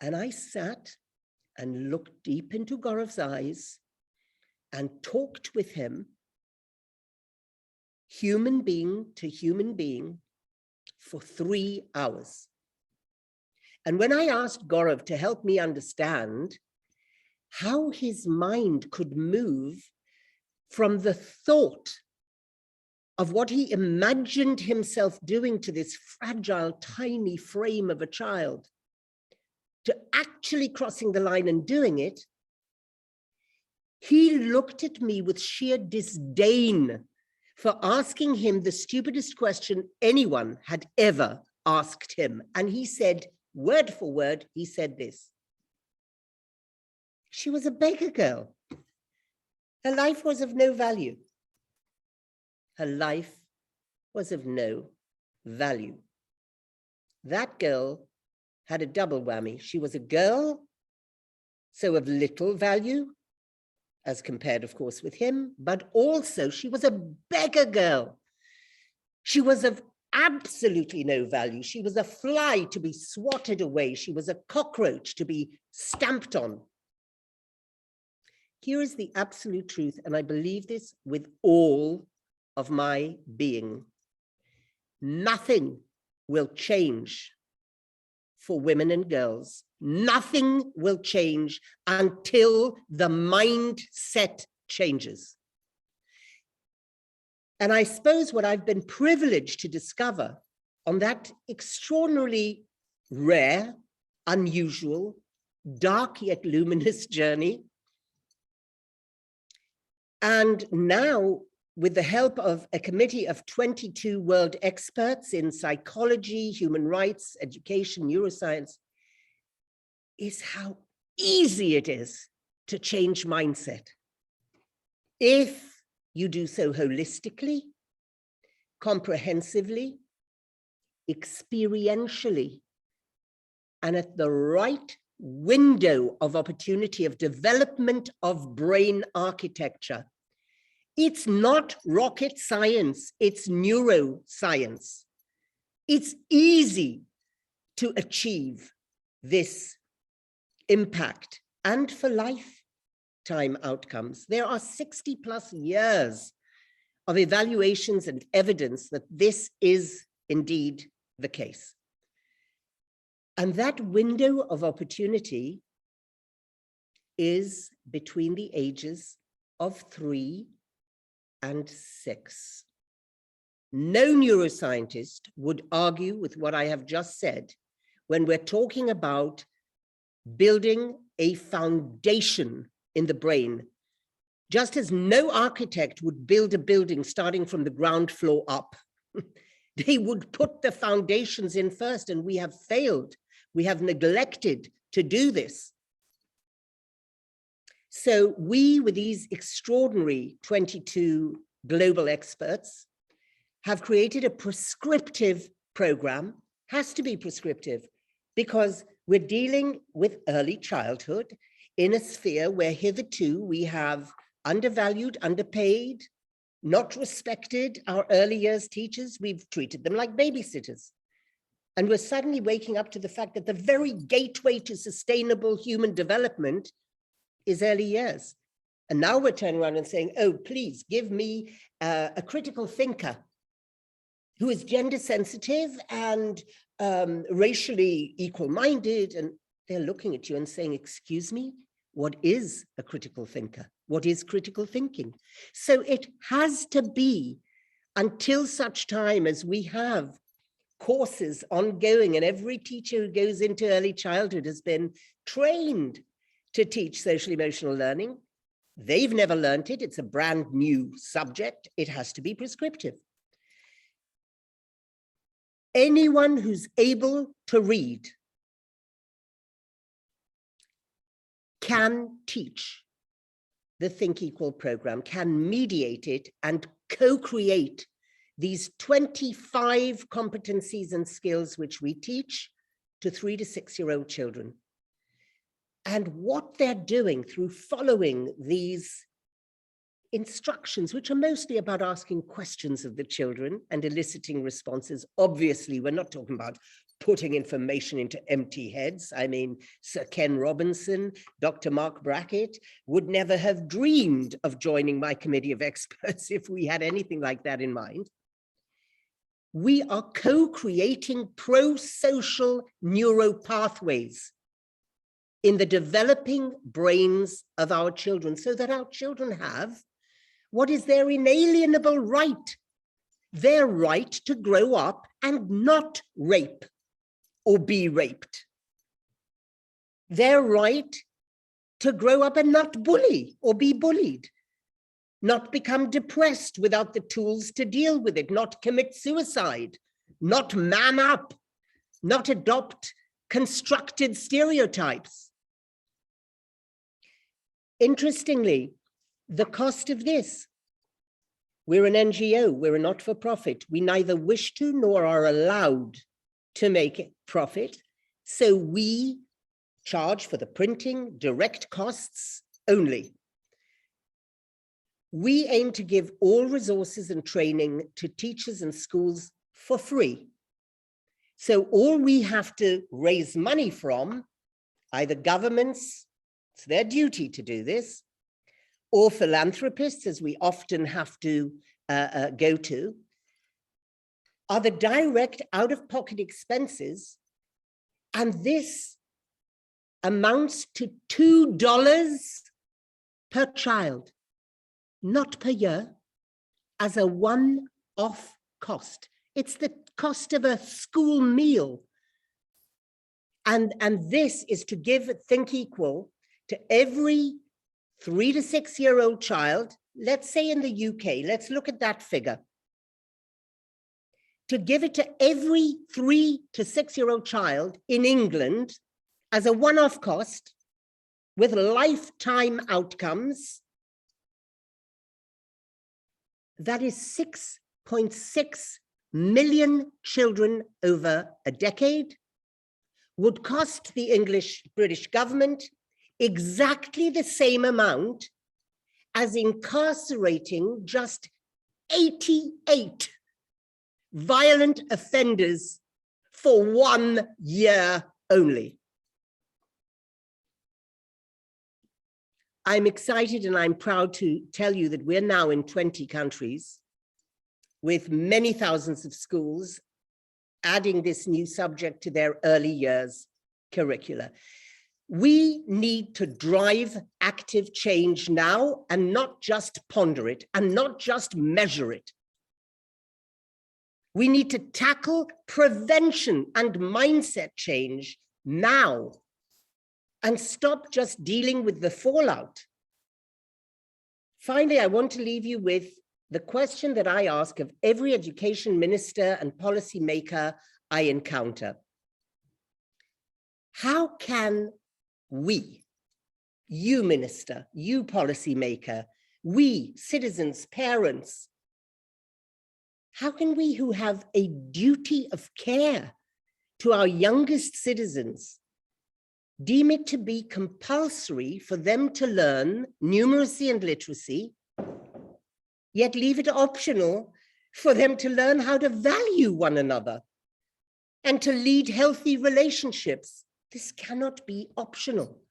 And I sat and looked deep into Gaurav's eyes and talked with him, human being to human being, for 3 hours. And when I asked Gaurav to help me understand how his mind could move from the thought of what he imagined himself doing to this fragile, tiny frame of a child, to actually crossing the line and doing it, he looked at me with sheer disdain for asking him the stupidest question anyone had ever asked him. And he said, word for word, he said this: she was a beggar girl. Her life was of no value. Her life was of no value. That girl had a double whammy. She was a girl, so of little value, as compared, of course, with him, but also she was a beggar girl. She was of absolutely no value. She was a fly to be swatted away. She was a cockroach to be stamped on. Here is the absolute truth, and I believe this with all of my being. Nothing will change for women and girls. Nothing will change until the mindset changes. And I suppose what I've been privileged to discover on that extraordinarily rare, unusual, dark yet luminous journey, and now with the help of a committee of 22 world experts in psychology, human rights, education, neuroscience, is how easy it is to change mindset if you do so holistically, comprehensively, experientially, and at the right window of opportunity of development of brain architecture. It's not rocket science, it's neuroscience. It's easy to achieve this impact and for lifetime outcomes. There are 60+ years of evaluations and evidence that this is indeed the case. And that window of opportunity is between the ages of 3 and 6. No neuroscientist would argue with what I have just said when we're talking about building a foundation in the brain, just as no architect would build a building starting from the ground floor up. They would put the foundations in first, and we have failed. We have neglected to do this. So we, with these extraordinary 22 global experts, have created a prescriptive program, has to be prescriptive, because we're dealing with early childhood in a sphere where hitherto we have undervalued, underpaid, not respected our early years teachers. We've treated them like babysitters. And we're suddenly waking up to the fact that the very gateway to sustainable human development is early years. And now we're turning around and saying, oh, please give me a critical thinker who is gender sensitive and racially equal-minded. And they're looking at you and saying, excuse me, what is a critical thinker? What is critical thinking? So it has to be, until such time as we have courses ongoing, and every teacher who goes into early childhood has been trained to teach social emotional learning. They've never learned it. It's a brand new subject. It has to be prescriptive. Anyone who's able to read can teach the Think Equal program, can mediate it and co-create these 25 competencies and skills which we teach to 3 to 6-year-old children. And what they're doing through following these instructions, which are mostly about asking questions of the children and eliciting responses. Obviously, we're not talking about putting information into empty heads. I mean, Sir Ken Robinson, Dr. Mark Brackett would never have dreamed of joining my committee of experts if we had anything like that in mind. We are co-creating pro-social neuropathways in the developing brains of our children so that our children have what is their inalienable right, their right to grow up and not rape or be raped, their right to grow up and not bully or be bullied, not become depressed without the tools to deal with it, not commit suicide, not man up, not adopt constructed stereotypes. Interestingly, the cost of this, we're an NGO, we're a not-for-profit. We neither wish to nor are allowed to make profit. So we charge for the printing, direct costs only. We aim to give all resources and training to teachers and schools for free. So all we have to raise money from, either governments, it's their duty to do this, or philanthropists, as we often have to go to, are the direct out-of-pocket expenses. And this amounts to $2 per child, not per year, as a one-off cost. It's the cost of a school meal. And this is to give Think Equal to every 3 to 6-year-old child, let's say in the UK, let's look at that figure. To give it to every 3 to 6-year-old child in England as a one-off cost with lifetime outcomes, that is 6.6 million children over a decade, would cost the British government exactly the same amount as incarcerating just 88 violent offenders for 1 year only. I'm excited and I'm proud to tell you that we're now in 20 countries with many thousands of schools adding this new subject to their early years curricula. We need to drive active change now and not just ponder it and not just measure it. We need to tackle prevention and mindset change now and stop just dealing with the fallout. Finally, I want to leave you with the question that I ask of every education minister and policy maker I encounter. How can we, you minister, you policy maker, we citizens, parents, how can we who have a duty of care to our youngest citizens deem it to be compulsory for them to learn numeracy and literacy, yet leave it optional for them to learn how to value one another and to lead healthy relationships? This cannot be optional.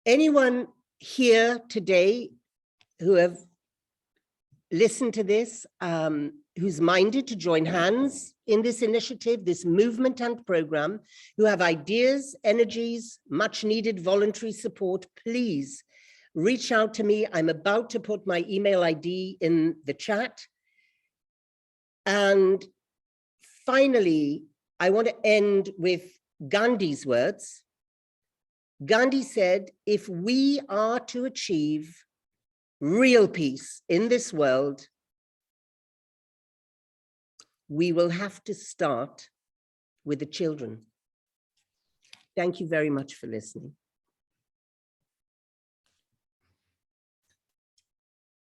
Anyone here today who have listened to this, who's minded to join hands in this initiative, this movement and program, who have ideas, energies, much needed voluntary support, please reach out to me. I'm about to put my email ID in the chat. And finally, I want to end with Gandhi's words. Gandhi said, if we are to achieve real peace in this world, we will have to start with the children. Thank you very much for listening.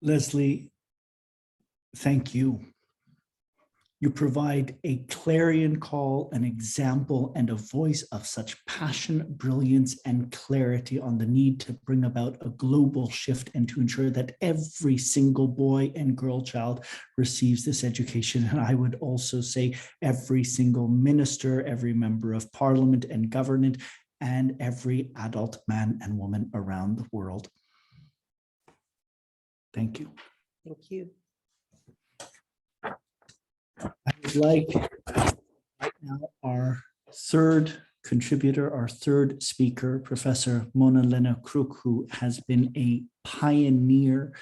Leslie, thank you. You provide a clarion call, an example, and a voice of such passion, brilliance, and clarity on the need to bring about a global shift and to ensure that every single boy and girl child receives this education. And I would also say every single minister, every member of parliament and government, and every adult man and woman around the world. Thank you. Thank you. I would like right now our third contributor, our third speaker, Professor Mona-Lena Krook, who has been a pioneer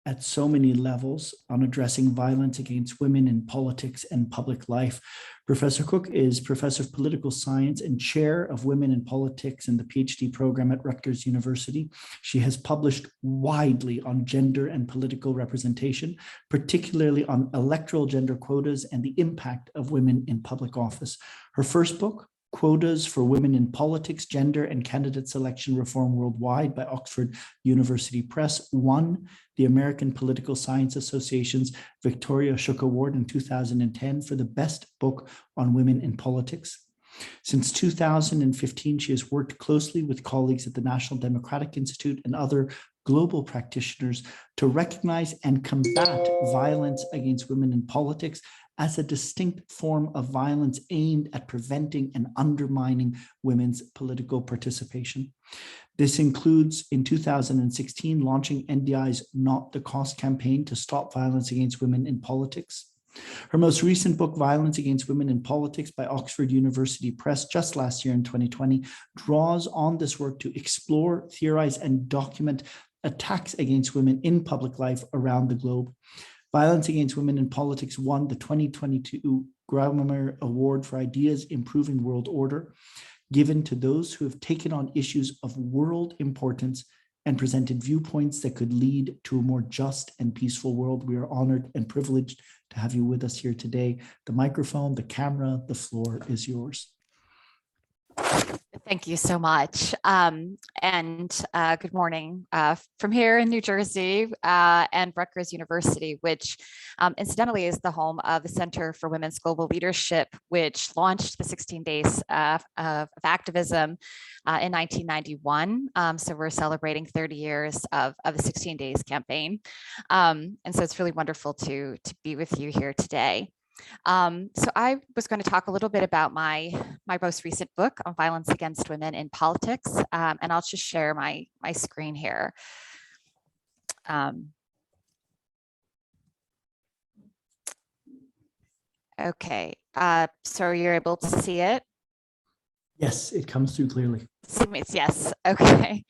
at so many levels on addressing violence against women in politics and public life. Professor Krook is Professor of Political Science and Chair of Women in Politics in the PhD program at Rutgers University. She has published widely on gender and political representation, particularly on electoral gender quotas and the impact of women in public office. Her first book, Quotas for Women in Politics, Gender and Candidate Selection Reform Worldwide by Oxford University Press, won the American Political Science Association's Victoria Shook Award in 2010 for the best book on women in politics. Since 2015, she has worked closely with colleagues at the National Democratic Institute and other global practitioners to recognize and combat violence against women in politics as a distinct form of violence aimed at preventing and undermining women's political participation. This includes, in 2016, launching NDI's Not the Cost campaign to stop violence against women in politics. Her most recent book, Violence Against Women in Politics by Oxford University Press, just last year in 2020, draws on this work to explore, theorize, and document attacks against women in public life around the globe. Violence Against Women in Politics won the 2022 Grawemeyer Award for Ideas Improving World Order, given to those who have taken on issues of world importance and presented viewpoints that could lead to a more just and peaceful world. We are honored and privileged to have you with us here today. The microphone, the camera, the floor is yours. Thank you so much. Good morning from here in New Jersey and Rutgers University, which incidentally is the home of the Center for Women's Global Leadership, which launched the 16 days of activism in 1991. So we're celebrating 30 years of the 16 days campaign. And so it's really wonderful to be with you here today. So I was going to talk a little bit about my most recent book on violence against women in politics, and I'll just share my screen here. Okay, so you're able to see it? Yes, it comes through clearly. Yes, okay.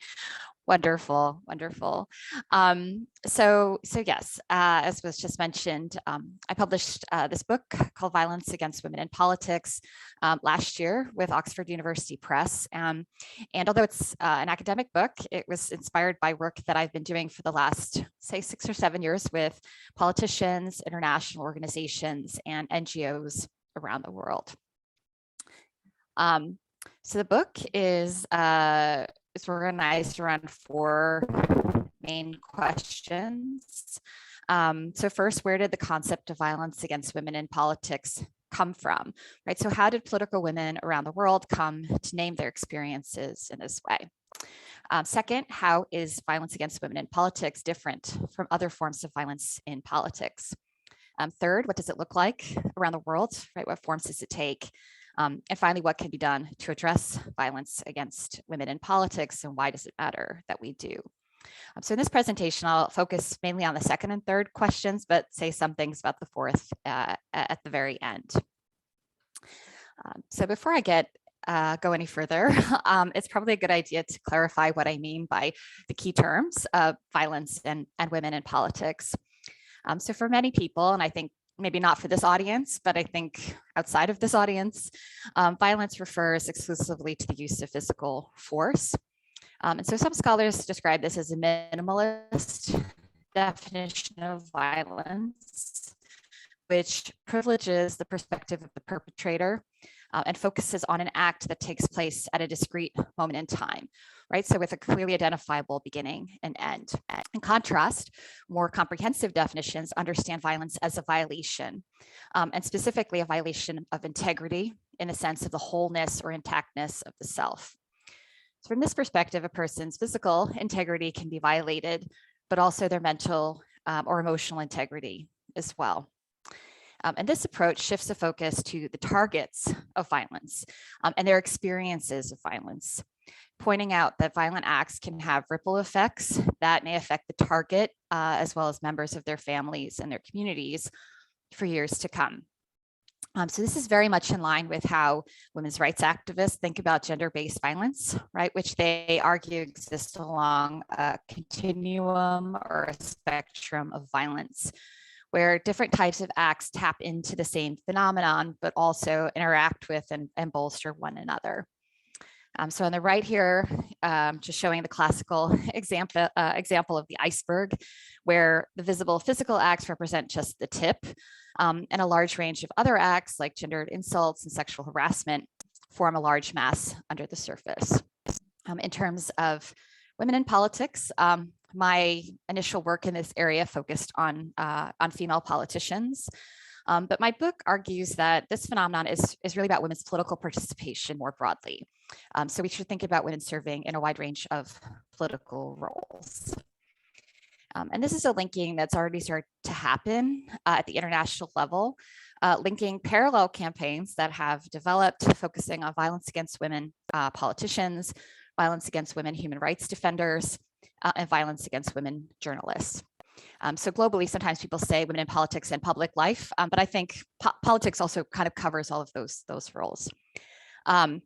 Wonderful, wonderful. So yes, as was just mentioned, I published this book called Violence Against Women in Politics last year with Oxford University Press. And although it's an academic book, it was inspired by work that I've been doing for the last, say, 6 or 7 years with politicians, international organizations, and NGOs around the world. So the book is organized around 4 main questions. So first, where did the concept of violence against women in politics come from, right? So how did political women around the world come to name their experiences in this way? Second, how is violence against women in politics different from other forms of violence in politics? Third, what does it look like around the world, right? What forms does it take? And finally, what can be done to address violence against women in politics, and why does it matter that we do? So in this presentation, I'll focus mainly on the second and third questions, but say some things about the fourth at the very end. So before I go any further, it's probably a good idea to clarify what I mean by the key terms of violence and women in politics. So for many people, and I think maybe not for this audience, but I think outside of this audience, violence refers exclusively to the use of physical force. And so some scholars describe this as a minimalist definition of violence, which privileges the perspective of the perpetrator and focuses on an act that takes place at a discrete moment in time, right? So with a clearly identifiable beginning and end. In contrast, more comprehensive definitions understand violence as a violation, and specifically a violation of integrity in the sense of the wholeness or intactness of the self. So from this perspective, a person's physical integrity can be violated, but also their mental or emotional integrity as well. And this approach shifts the focus to the targets of violence and their experiences of violence, pointing out that violent acts can have ripple effects that may affect the target as well as members of their families and their communities for years to come. So this is very much in line with how women's rights activists think about gender-based violence, right, which they argue exists along a continuum or a spectrum of violence, where different types of acts tap into the same phenomenon, but also interact with and bolster one another. So on the right here, just showing the classical example of the iceberg, where the visible physical acts represent just the tip, and a large range of other acts like gendered insults and sexual harassment form a large mass under the surface. In terms of women in politics, my initial work in this area focused on female politicians. But my book argues that this phenomenon is really about women's political participation more broadly. So we should think about women serving in a wide range of political roles. And this is a linking that's already started to happen at the international level, linking parallel campaigns that have developed focusing on violence against women politicians, violence against women human rights defenders, and violence against women journalists. So globally, sometimes people say women in politics and public life, but I think politics also kind of covers all of those roles. My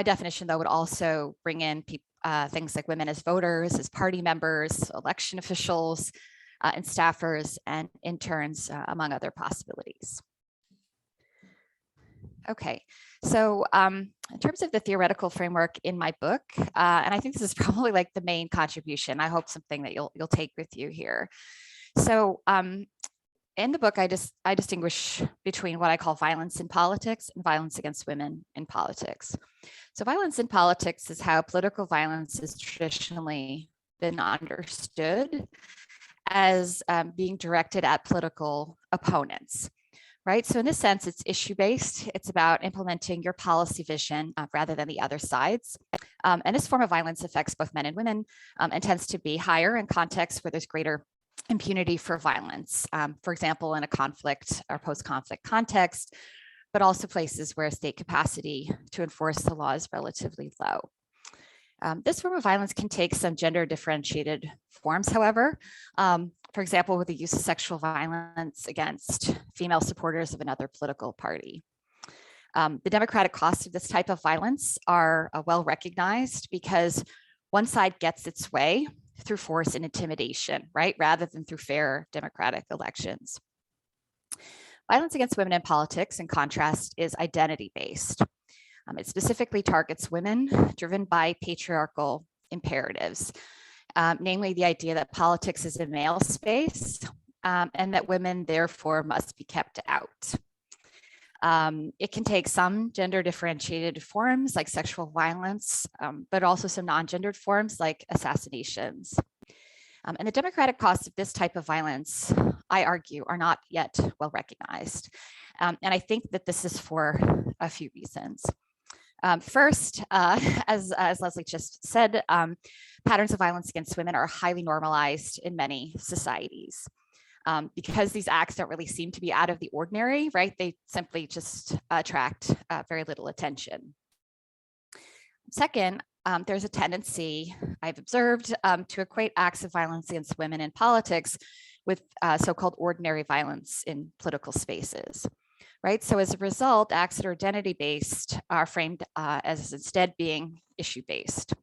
definition, though, would also bring in things like women as voters, as party members, election officials, and staffers and interns, among other possibilities. Okay, so in terms of the theoretical framework in my book, and I think this is probably like the main contribution, I hope something that you'll take with you here. So in the book, I distinguish between what I call violence in politics and violence against women in politics. So violence in politics is how political violence has traditionally been understood as being directed at political opponents. Right. So in this sense, it's issue-based. It's about implementing your policy vision rather than the other side's. And this form of violence affects both men and women and tends to be higher in contexts where there's greater impunity for violence. For example, in a conflict or post-conflict context, but also places where state capacity to enforce the law is relatively low. This form of violence can take some gender differentiated forms, however. For example, with the use of sexual violence against female supporters of another political party. The democratic costs of this type of violence are well recognized because one side gets its way through force and intimidation, right, rather than through fair democratic elections. Violence against women in politics, in contrast, is identity-based. It specifically targets women driven by patriarchal imperatives, namely the idea that politics is a male space and that women therefore must be kept out. It can take some gender differentiated forms like sexual violence, but also some non-gendered forms like assassinations. And the democratic costs of this type of violence, I argue, are not yet well recognized. And I think that this is for a few reasons. First, as Leslie just said, patterns of violence against women are highly normalized in many societies. Because these acts don't really seem to be out of the ordinary, right? They simply just attract very little attention. Second, there's a tendency I've observed to equate acts of violence against women in politics with so-called ordinary violence in political spaces, right? So as a result, acts that are identity-based are framed as instead being issue-based.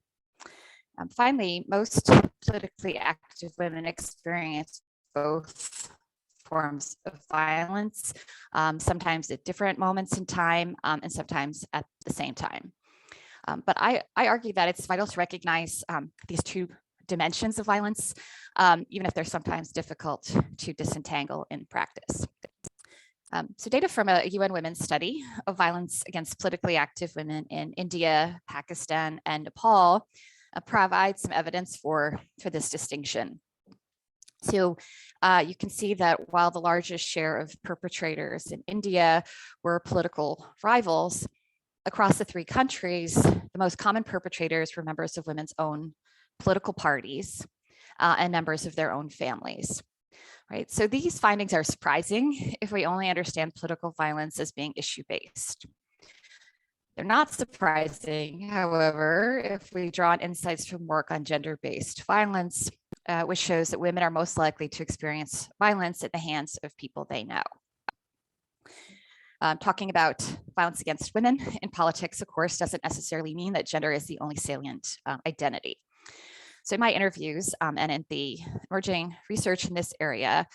Finally, most politically active women experience both forms of violence, sometimes at different moments in time and sometimes at the same time. But I argue that it's vital to recognize these two dimensions of violence, even if they're sometimes difficult to disentangle in practice. So data from a UN Women's study of violence against politically active women in India, Pakistan, and Nepal provides some evidence for this distinction. So you can see that while the largest share of perpetrators in India were political rivals, across the three countries, the most common perpetrators were members of women's own political parties and members of their own families, right? So these findings are surprising if we only understand political violence as being issue-based. They're not surprising, however, if we draw on insights from work on gender-based violence, which shows that women are most likely to experience violence at the hands of people they know. Talking about violence against women in politics, of course, doesn't necessarily mean that gender is the only salient identity. So in my interviews and in the emerging research in this area,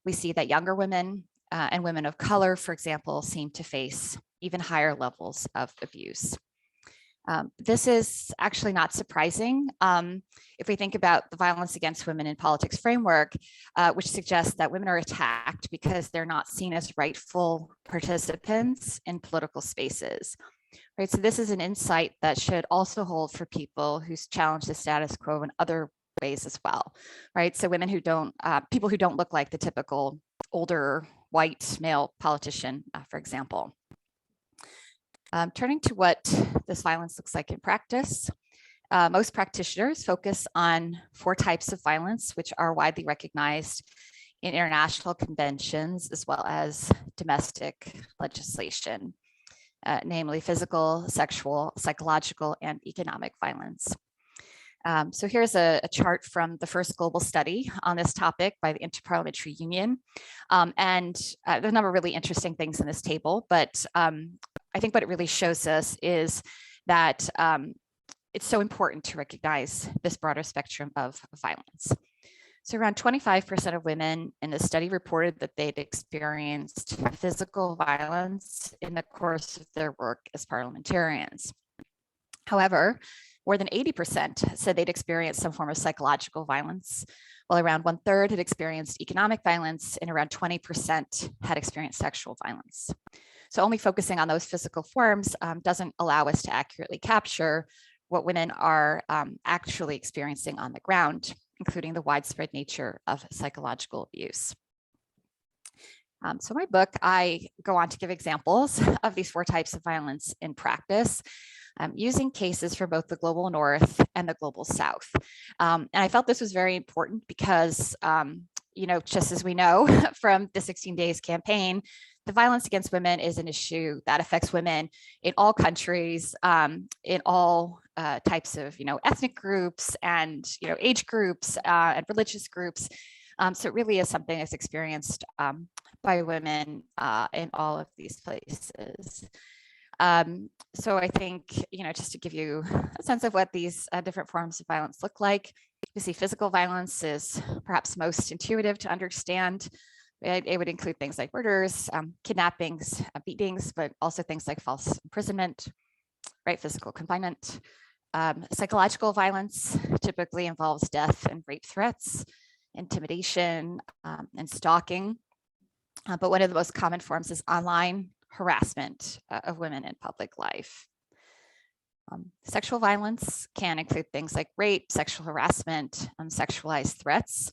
we see that younger women and women of color, for example, seem to face even higher levels of abuse. This is actually not surprising if we think about the violence against women in politics framework, which suggests that women are attacked because they're not seen as rightful participants in political spaces. Right, so this is an insight that should also hold for people who challenge the status quo in other ways as well, right? So women who don't, people who don't look like the typical older white male politician, for example. Turning to what this violence looks like in practice, most practitioners focus on 4 types of violence, which are widely recognized in international conventions as well as domestic legislation, namely physical, sexual, psychological, and economic violence. So here's a chart from the first global study on this topic by the Interparliamentary Union. And there's a number of really interesting things in this table, but I think what it really shows us is that it's so important to recognize this broader spectrum of violence. So around 25% of women in the study reported that they'd experienced physical violence in the course of their work as parliamentarians. However, more than 80% said they'd experienced some form of psychological violence, while around 1/3 had experienced economic violence and around 20% had experienced sexual violence. So only focusing on those physical forms doesn't allow us to accurately capture what women are actually experiencing on the ground, including the widespread nature of psychological abuse. So in my book, I go on to give examples of these 4 types of violence in practice, using cases from both the global north and the global south. And I felt this was very important because, you know, just as we know from the 16 Days campaign, the violence against women is an issue that affects women in all countries, in all types of, you know, ethnic groups and, you know, age groups and religious groups. So it really is something that's experienced by women in all of these places. So I think, you know, just to give you a sense of what these different forms of violence look like, you see physical violence is perhaps most intuitive to understand. It would include things like murders, kidnappings, beatings, but also things like false imprisonment, right? Physical confinement. Psychological violence typically involves death and rape threats, intimidation, and stalking. But one of the most common forms is online harassment of women in public life. Sexual violence can include things like rape, sexual harassment, sexualized threats.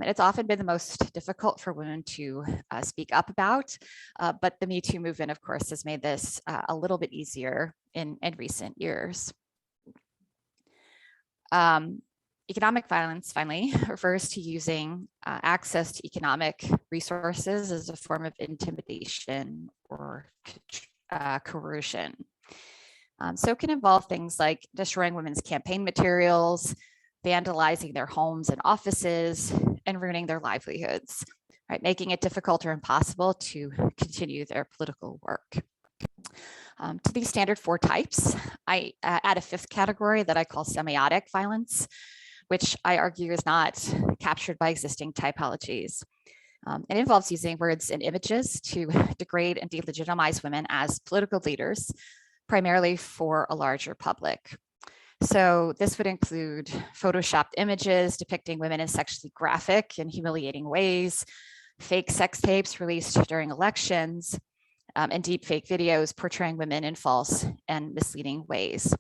It's often been the most difficult for women to speak up about, but the Me Too movement, of course, has made this a little bit easier in recent years. Economic violence, finally, refers to using access to economic resources as a form of intimidation or coercion. So it can involve things like destroying women's campaign materials, vandalizing their homes and offices, and ruining their livelihoods, right? Making it difficult or impossible to continue their political work. To these standard 4 types, I add a 5th category that I call semiotic violence, which I argue is not captured by existing typologies. It involves using words and images to degrade and delegitimize women as political leaders, primarily for a larger public. So this would include photoshopped images depicting women in sexually graphic and humiliating ways, fake sex tapes released during elections, and deep fake videos portraying women in false and misleading ways.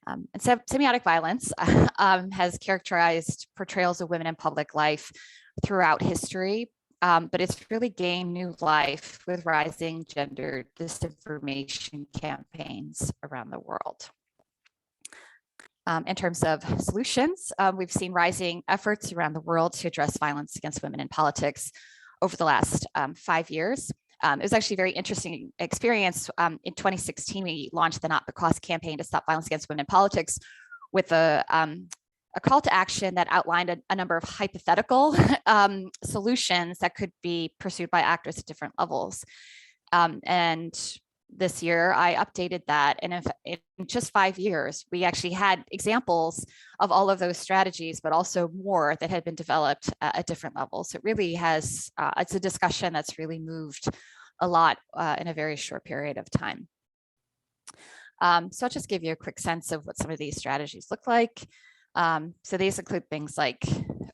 And semiotic violence has characterized portrayals of women in public life throughout history, but it's really gained new life with rising gender disinformation campaigns around the world. In terms of solutions, we've seen rising efforts around the world to address violence against women in politics over the last 5 years. It was actually a very interesting experience. In 2016, we launched the Not Because campaign to stop violence against women in politics with a call to action that outlined a number of hypothetical solutions that could be pursued by actors at different levels. And this year, I updated that. And in just 5 years, we actually had examples of all of those strategies, but also more that had been developed at different levels. So it really has, it's a discussion that's really moved a lot in a very short period of time. So I'll just give you a quick sense of what some of these strategies look like. So these include things like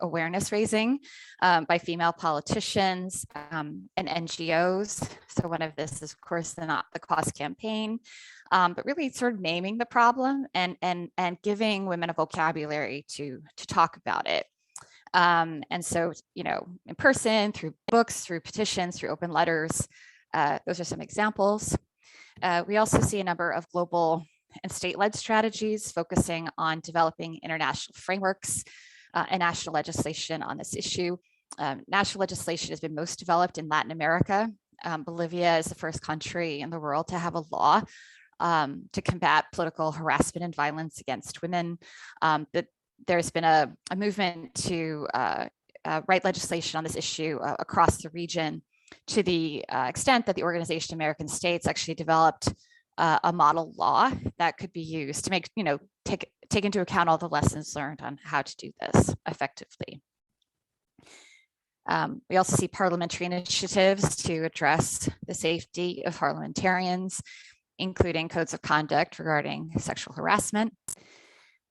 awareness raising by female politicians and NGOs. So one of this is, of course, the Not the Cause campaign, but really sort of naming the problem and giving women a vocabulary to talk about it. And so, you know, in person, through books, through petitions, through open letters, those are some examples. We also see a number of global and state-led strategies focusing on developing international frameworks and national legislation on this issue. National legislation has been most developed in Latin America. Bolivia is the first country in the world to have a law to combat political harassment and violence against women. But there's been a movement to write legislation on this issue across the region, to the extent that the Organization of American States actually developed a model law that could be used to make, you know, take into account all the lessons learned on how to do this effectively. We also see parliamentary initiatives to address the safety of parliamentarians, including codes of conduct regarding sexual harassment,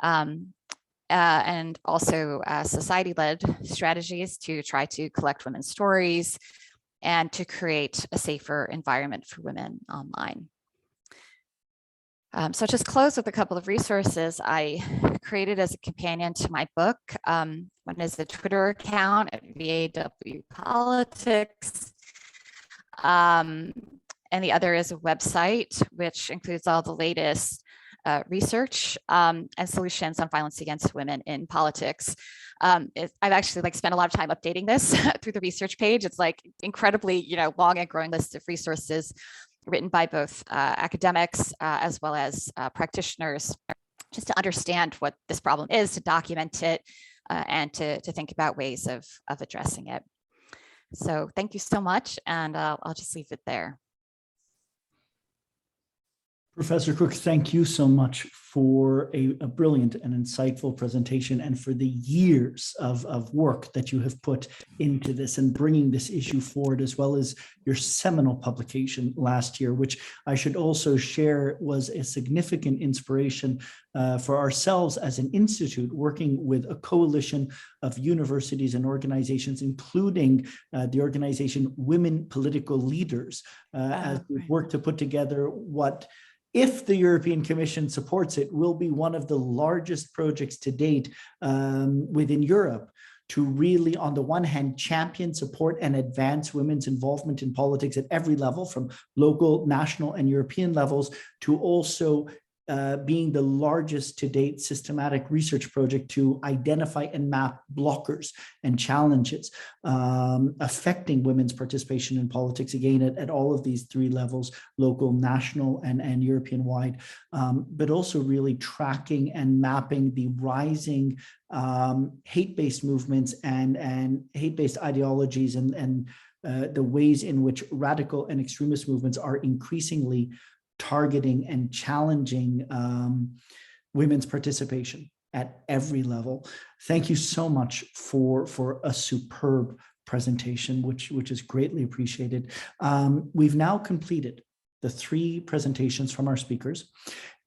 and also society-led strategies to try to collect women's stories and to create a safer environment for women online. So I'll just close with a couple of resources I created as a companion to my book. One is the Twitter account at VAW Politics. And the other is a website, which includes all the latest research and solutions on violence against women in politics. I've actually spent a lot of time updating this through the research page. It's like incredibly, you know, long and growing list of resources written by both academics as well as practitioners, just to understand what this problem is, to document it, and to think about ways of addressing it. So thank you so much, and I'll just leave it there. Professor Crook, thank you so much for a brilliant and insightful presentation, and for the years of work that you have put into this and bringing this issue forward, as well as your seminal publication last year, which I should also share was a significant inspiration for ourselves as an institute, working with a coalition of universities and organizations, including the organization Women Political Leaders, as we've worked to put together what, if the European Commission supports it, will be one of the largest projects to date within Europe, to really, on the one hand, champion, support, and advance women's involvement in politics at every level, from local, national, and European levels, to also being the largest to date systematic research project to identify and map blockers and challenges affecting women's participation in politics, again, at all of these three levels, local, national, and European-wide, but also really tracking and mapping the rising hate-based movements and hate-based ideologies and the ways in which radical and extremist movements are increasingly targeting and challenging women's participation at every level. Thank you so much for a superb presentation, which is greatly appreciated. We've now completed the 3 presentations from our speakers,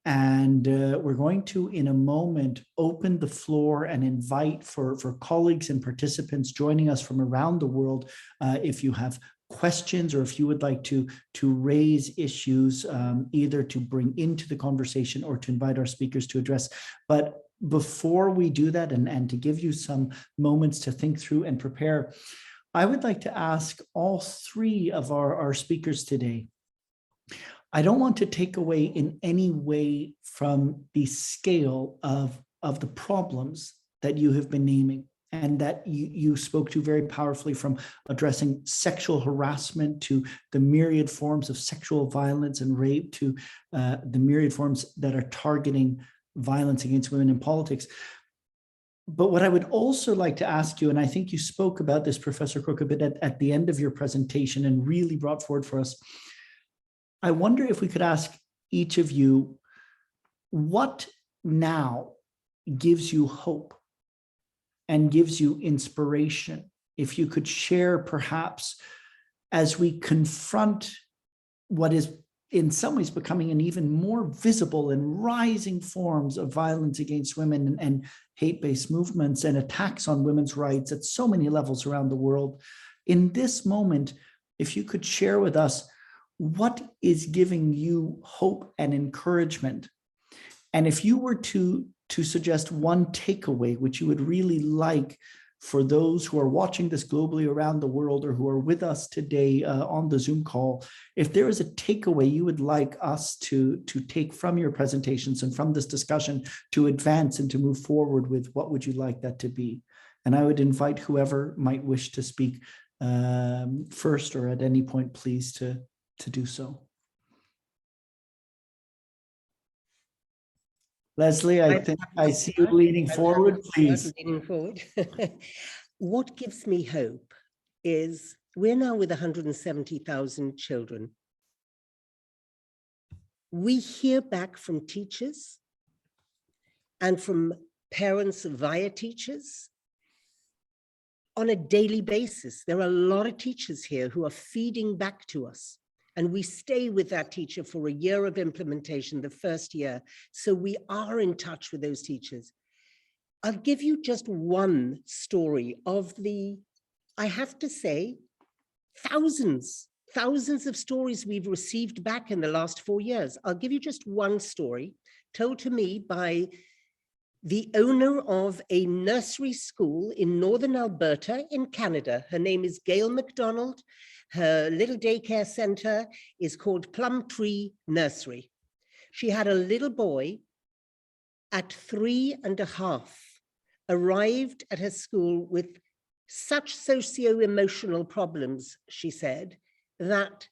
and we're going to, in a moment, open the floor and invite for colleagues and participants joining us from around the world, if you have questions or if you would like to raise issues, either to bring into the conversation or to invite our speakers to address. But before we do that, and to give you some moments to think through and prepare, I would like to ask all 3 of our speakers today. I don't want to take away in any way from the scale of the problems that you have been naming, and that you spoke to very powerfully, from addressing sexual harassment to the myriad forms of sexual violence and rape to the myriad forms that are targeting violence against women in politics. But what I would also like to ask you, and I think you spoke about this, Professor Crook, a bit at the end of your presentation and really brought forward for us, I wonder if we could ask each of you, what now gives you hope and gives you inspiration? If you could share, perhaps, as we confront what is in some ways becoming an even more visible and rising forms of violence against women and hate-based movements and attacks on women's rights at so many levels around the world. In this moment, if you could share with us, what is giving you hope and encouragement? And if you were to suggest one takeaway, which you would really like for those who are watching this globally around the world or who are with us today on the Zoom call, if there is a takeaway you would like us to take from your presentations and from this discussion to advance and to move forward with, what would you like that to be? And I would invite whoever might wish to speak first or at any point, please, to do so. Leslie, I think I see you leaning forward, please. Leaning forward. What gives me hope is we're now with 170,000 children. We hear back from teachers and from parents via teachers on a daily basis. There are a lot of teachers here who are feeding back to us. And we stay with that teacher for a year of implementation, the first year. So we are in touch with those teachers. I'll give you just one story of the, I have to say, thousands of stories we've received back in the last 4 years. I'll give you just one story told to me by the owner of a nursery school in Northern Alberta in Canada. Her name is Gail McDonald. Her little daycare center is called Plum Tree Nursery. She had a little boy at 3.5, arrived at her school with such socio-emotional problems, she said, that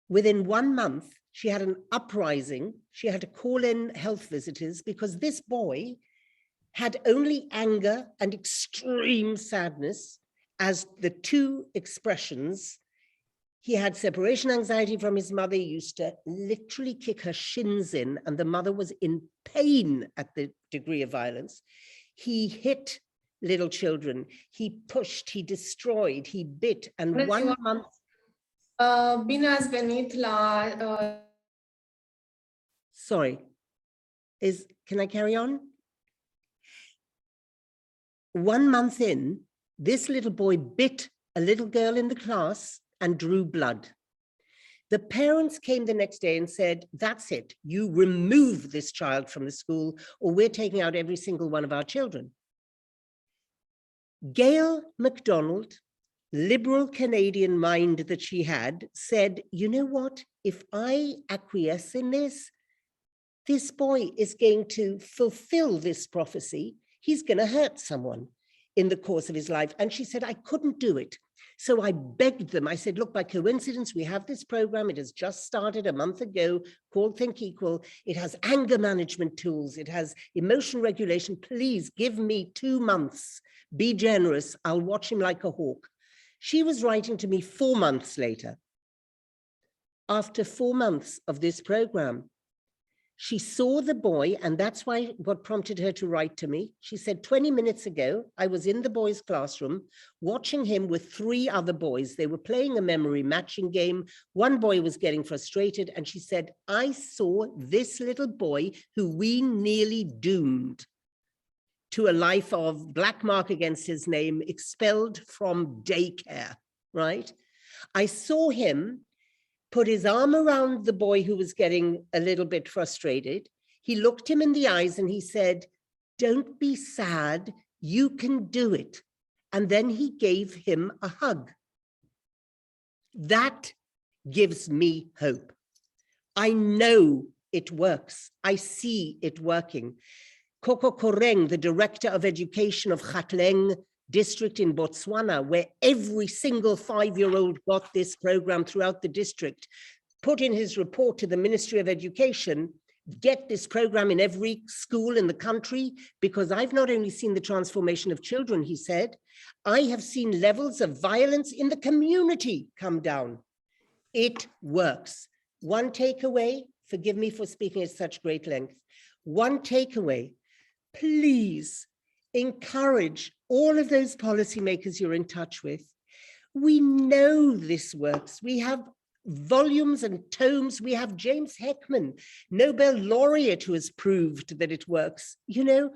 within 1 month, she had an uprising. She had to call in health visitors because this boy had only anger and extreme sadness as the 2 expressions. He had separation anxiety from his mother. He used to literally kick her shins in, and the mother was in pain at the degree of violence. He hit little children. He pushed, he destroyed, he bit, and 1 month. Bine ați venit la... Sorry, can I carry on? 1 month in, this little boy bit a little girl in the class and drew blood. The parents came the next day and said, that's it, you remove this child from the school or we're taking out every single one of our children. Gail McDonald, liberal Canadian mind that she had, said, you know what, if I acquiesce in this, this boy is going to fulfill this prophecy. He's going to hurt someone in the course of his life. And she said, I couldn't do it. So I begged them. I said, look, by coincidence, we have this program. It has just started a month ago called Think Equal. It has anger management tools. It has emotion regulation. Please give me 2 months. Be generous. I'll watch him like a hawk. She was writing to me 4 months later. After 4 months of this program, she saw the boy, and that's what prompted her to write to me. She said, 20 minutes ago, I was in the boy's classroom watching him with 3 other boys. They were playing a memory matching game. One boy was getting frustrated, and she said, I saw this little boy who we nearly doomed to a life of black mark against his name, expelled from daycare, right? I saw him put his arm around the boy who was getting a little bit frustrated. He looked him in the eyes and he said, don't be sad, you can do it. And then he gave him a hug. That gives me hope. I know it works. I see it working. Koko Koreng, the director of education of Gauteng district in Botswana, where every single 5-year-old got this program throughout the district, put in his report to the Ministry of Education, get this program in every school in the country, because I've not only seen the transformation of children, he said, I have seen levels of violence in the community come down. It works. One takeaway, forgive me for speaking at such great length, one takeaway, please encourage all of those policymakers you're in touch with. We know this works. We have volumes and tomes. We have James Heckman, Nobel laureate, who has proved that it works. You know,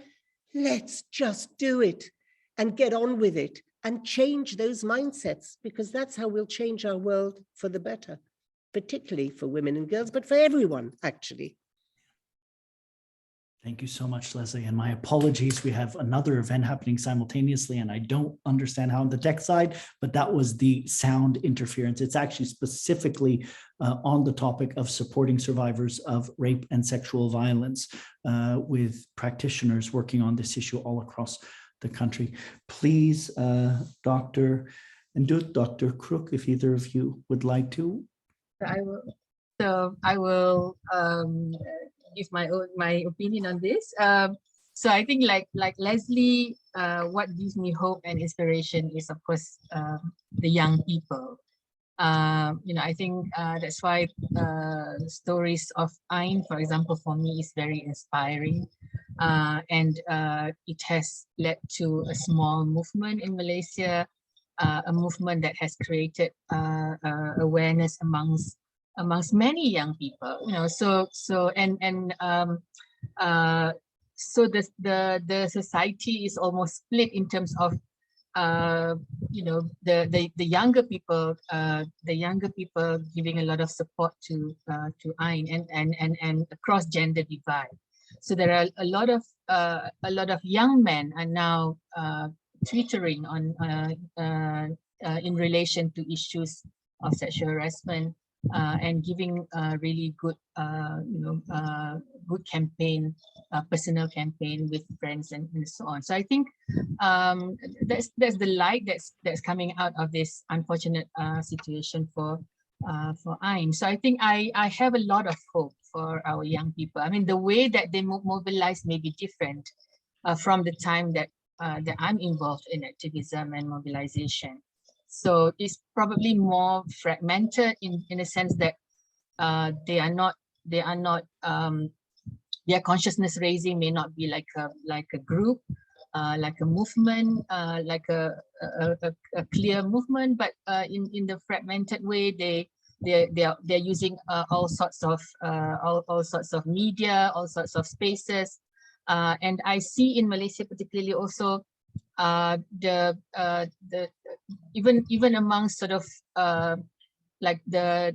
let's just do it and get on with it and change those mindsets, because that's how we'll change our world for the better, particularly for women and girls, but for everyone, actually. Thank you so much, Leslie. And my apologies. We have another event happening simultaneously, and I don't understand how on the tech side, but that was the sound interference. It's actually specifically on the topic of supporting survivors of rape and sexual violence with practitioners working on this issue all across the country. Please, Dr. Ndut, Dr. Crook, if either of you would like to. I will give my opinion on this. So I think like Leslie, what gives me hope and inspiration is, of course, the young people. You know, I think that's why stories of Ain, for example, for me is very inspiring. And it has led to a small movement in Malaysia, a movement that has created awareness amongst many young people, you know. So the society is almost split in terms of you know, the younger people giving a lot of support to Ain and across gender divide. So there are a lot of young men are now twittering on in relation to issues of sexual harassment. And giving really good, good campaign, personal campaign with friends and so on. So I think that's the light that's coming out of this unfortunate situation for Ain. So I think I have a lot of hope for our young people. I mean, the way that they mobilize may be different from the time that I'm involved in activism and mobilization. So it's probably more fragmented in a sense that their consciousness raising may not be like a group, like a movement, like a clear movement, but in the fragmented way, they're using all sorts of media, all sorts of spaces, and I see in Malaysia particularly also even among sort of like the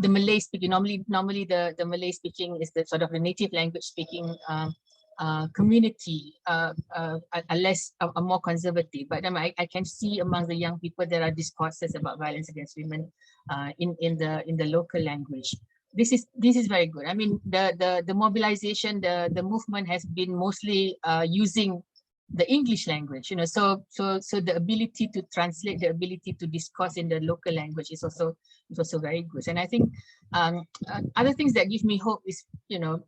Malay speaking, normally the Malay speaking is the sort of the native language speaking community are more conservative, but I can see among the young people there are discourses about violence against women in the local language. this is very good. I mean, the mobilization, the movement has been mostly using the English language, so the ability to translate, the ability to discuss in the local language is also very good. And I think other things that give me hope is regional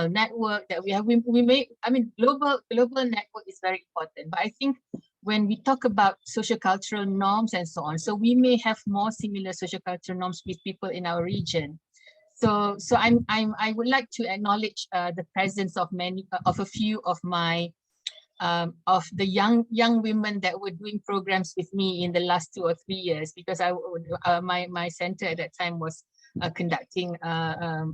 network that we have. We may, I mean, global network is very important, but I think when we talk about sociocultural norms and so on, so we may have more similar sociocultural norms with people in our region. So I would like to acknowledge the presence of a few of my of the young women that were doing programs with me in the last 2 or 3 years, because my center at that time was conducting a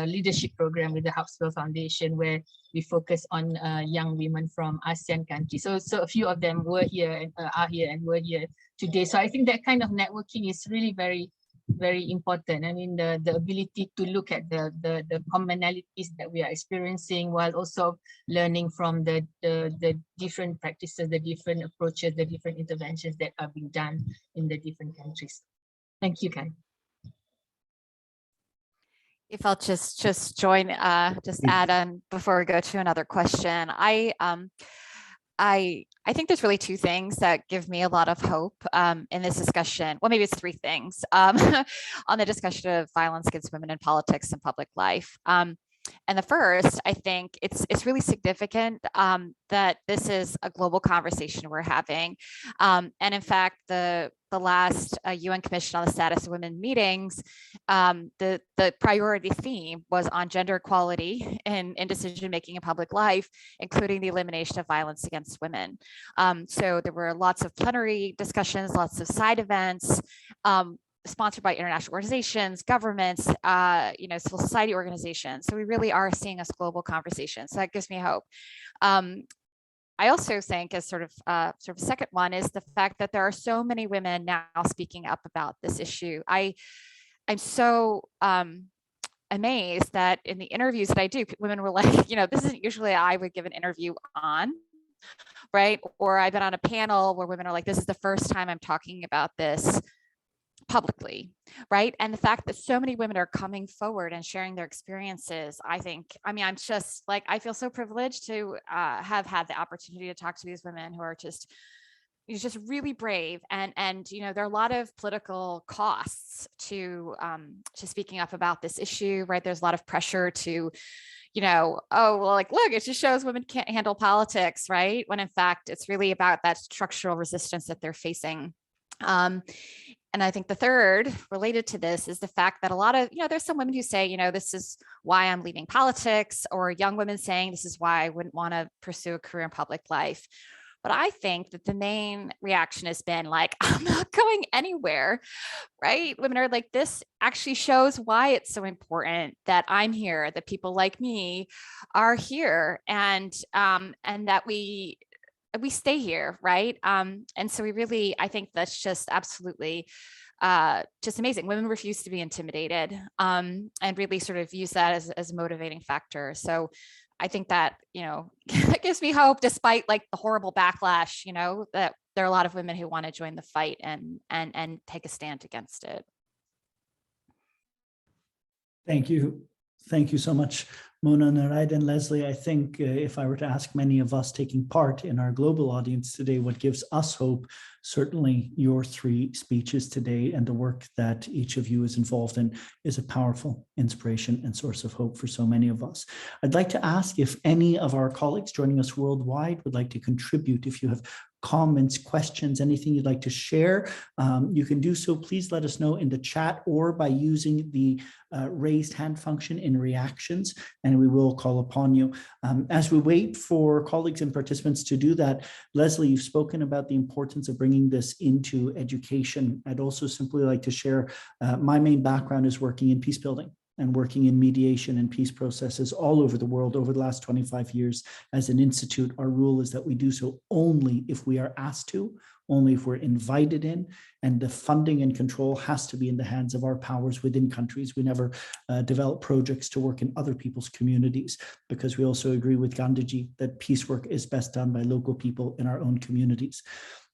leadership program with the Hubsville Foundation, where we focus on young women from ASEAN countries. So a few of them were here and are here and were here today. So I think that kind of networking is really very, very important. I mean, the ability to look at the commonalities that we are experiencing, while also learning from the different practices, the different approaches, the different interventions that are being done in the different countries. Thank you, Kai. If I'll just join, just add on before we go to another question. I think there's really 2 things that give me a lot of hope in this discussion. Well, maybe it's 3 things on the discussion of violence against women in politics and public life. And the first, I think it's really significant that this is a global conversation we're having. And in fact, the last UN Commission on the Status of Women meetings, the priority theme was on gender equality in decision-making in public life, including the elimination of violence against women. So there were lots of plenary discussions, lots of side events, sponsored by international organizations, governments, civil society organizations. So we really are seeing a global conversation. So that gives me hope. I also think, as sort of a second one, is the fact that there are so many women now speaking up about this issue. I'm so amazed that in the interviews that I do, women were like, this isn't usually I would give an interview on, right? Or I've been on a panel where women are like, this is the first time I'm talking about this publicly, right? And the fact that so many women are coming forward and sharing their experiences, I'm just like, I feel so privileged to have had the opportunity to talk to these women who are just really brave. And there are a lot of political costs to speaking up about this issue, right? There's a lot of pressure to, oh, well, like, look, it just shows women can't handle politics, right? When in fact, it's really about that structural resistance that they're facing. And I think the third related to this is the fact that a lot of, there's some women who say, this is why I'm leaving politics, or young women saying this is why I wouldn't want to pursue a career in public life. But I think that the main reaction has been like, I'm not going anywhere, right? Women are like, this actually shows why it's so important that I'm here, that people like me are here, and that we stay here, right? And so we really, I think that's just absolutely just amazing. Women refuse to be intimidated, and really sort of use that as a motivating factor. So I think that, it gives me hope, despite like the horrible backlash, that there are a lot of women who want to join the fight and take a stand against it. Thank you. Thank you so much, Mona, Naraid, and Leslie. I think if I were to ask many of us taking part in our global audience today, what gives us hope, certainly your 3 speeches today and the work that each of you is involved in is a powerful inspiration and source of hope for so many of us. I'd like to ask if any of our colleagues joining us worldwide would like to contribute. If you have comments, questions, anything you'd like to share, you can do so. Please let us know in the chat or by using the raised hand function in reactions, and we will call upon you. As we wait for colleagues and participants to do that, Leslie, you've spoken about the importance of bringing this into education. I'd also simply like to share my main background is working in peace building and working in mediation and peace processes all over the world over the last 25 years. As an institute, our rule is that we do so only if we are asked to, only if we're invited in, and the funding and control has to be in the hands of our powers within countries. We never develop projects to work in other people's communities, because we also agree with Gandhiji that peace work is best done by local people in our own communities.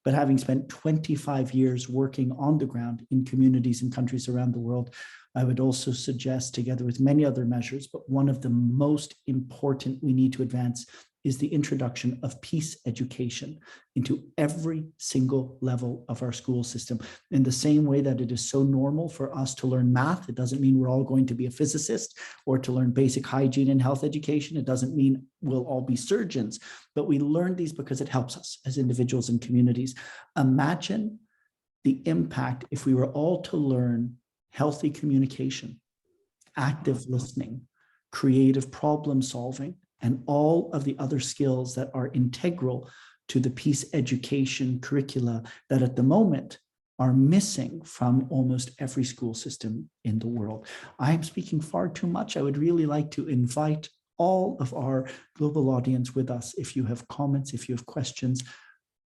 but having spent 25 years working on the ground in communities and countries around the world, I would also suggest, together with many other measures, but one of the most important we need to advance is the introduction of peace education into every single level of our school system. In the same way that it is so normal for us to learn math, it doesn't mean we're all going to be a physicist, or to learn basic hygiene and health education. It doesn't mean we'll all be surgeons, but we learn these because it helps us as individuals and communities. Imagine the impact if we were all to learn healthy communication, active listening, creative problem solving, and all of the other skills that are integral to the peace education curricula that at the moment are missing from almost every school system in the world. I am speaking far too much. I would really like to invite all of our global audience with us. If you have comments, if you have questions,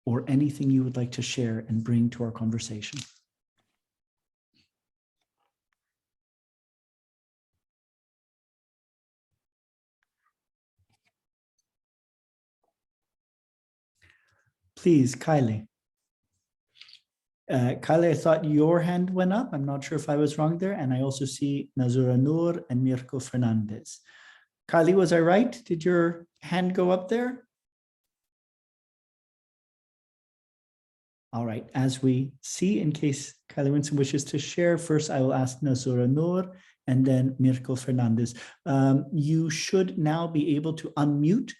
or anything you would like to share and bring to our conversation. Please, Kylie. Kylie, I thought your hand went up. I'm not sure if I was wrong there. And I also see Nazura Noor and Mirko Fernandez. Kylie, was I right? Did your hand go up there? All right, as we see, in case Kylie Winston wishes to share, first I will ask Nazura Noor and then Mirko Fernandez. You should now be able to unmute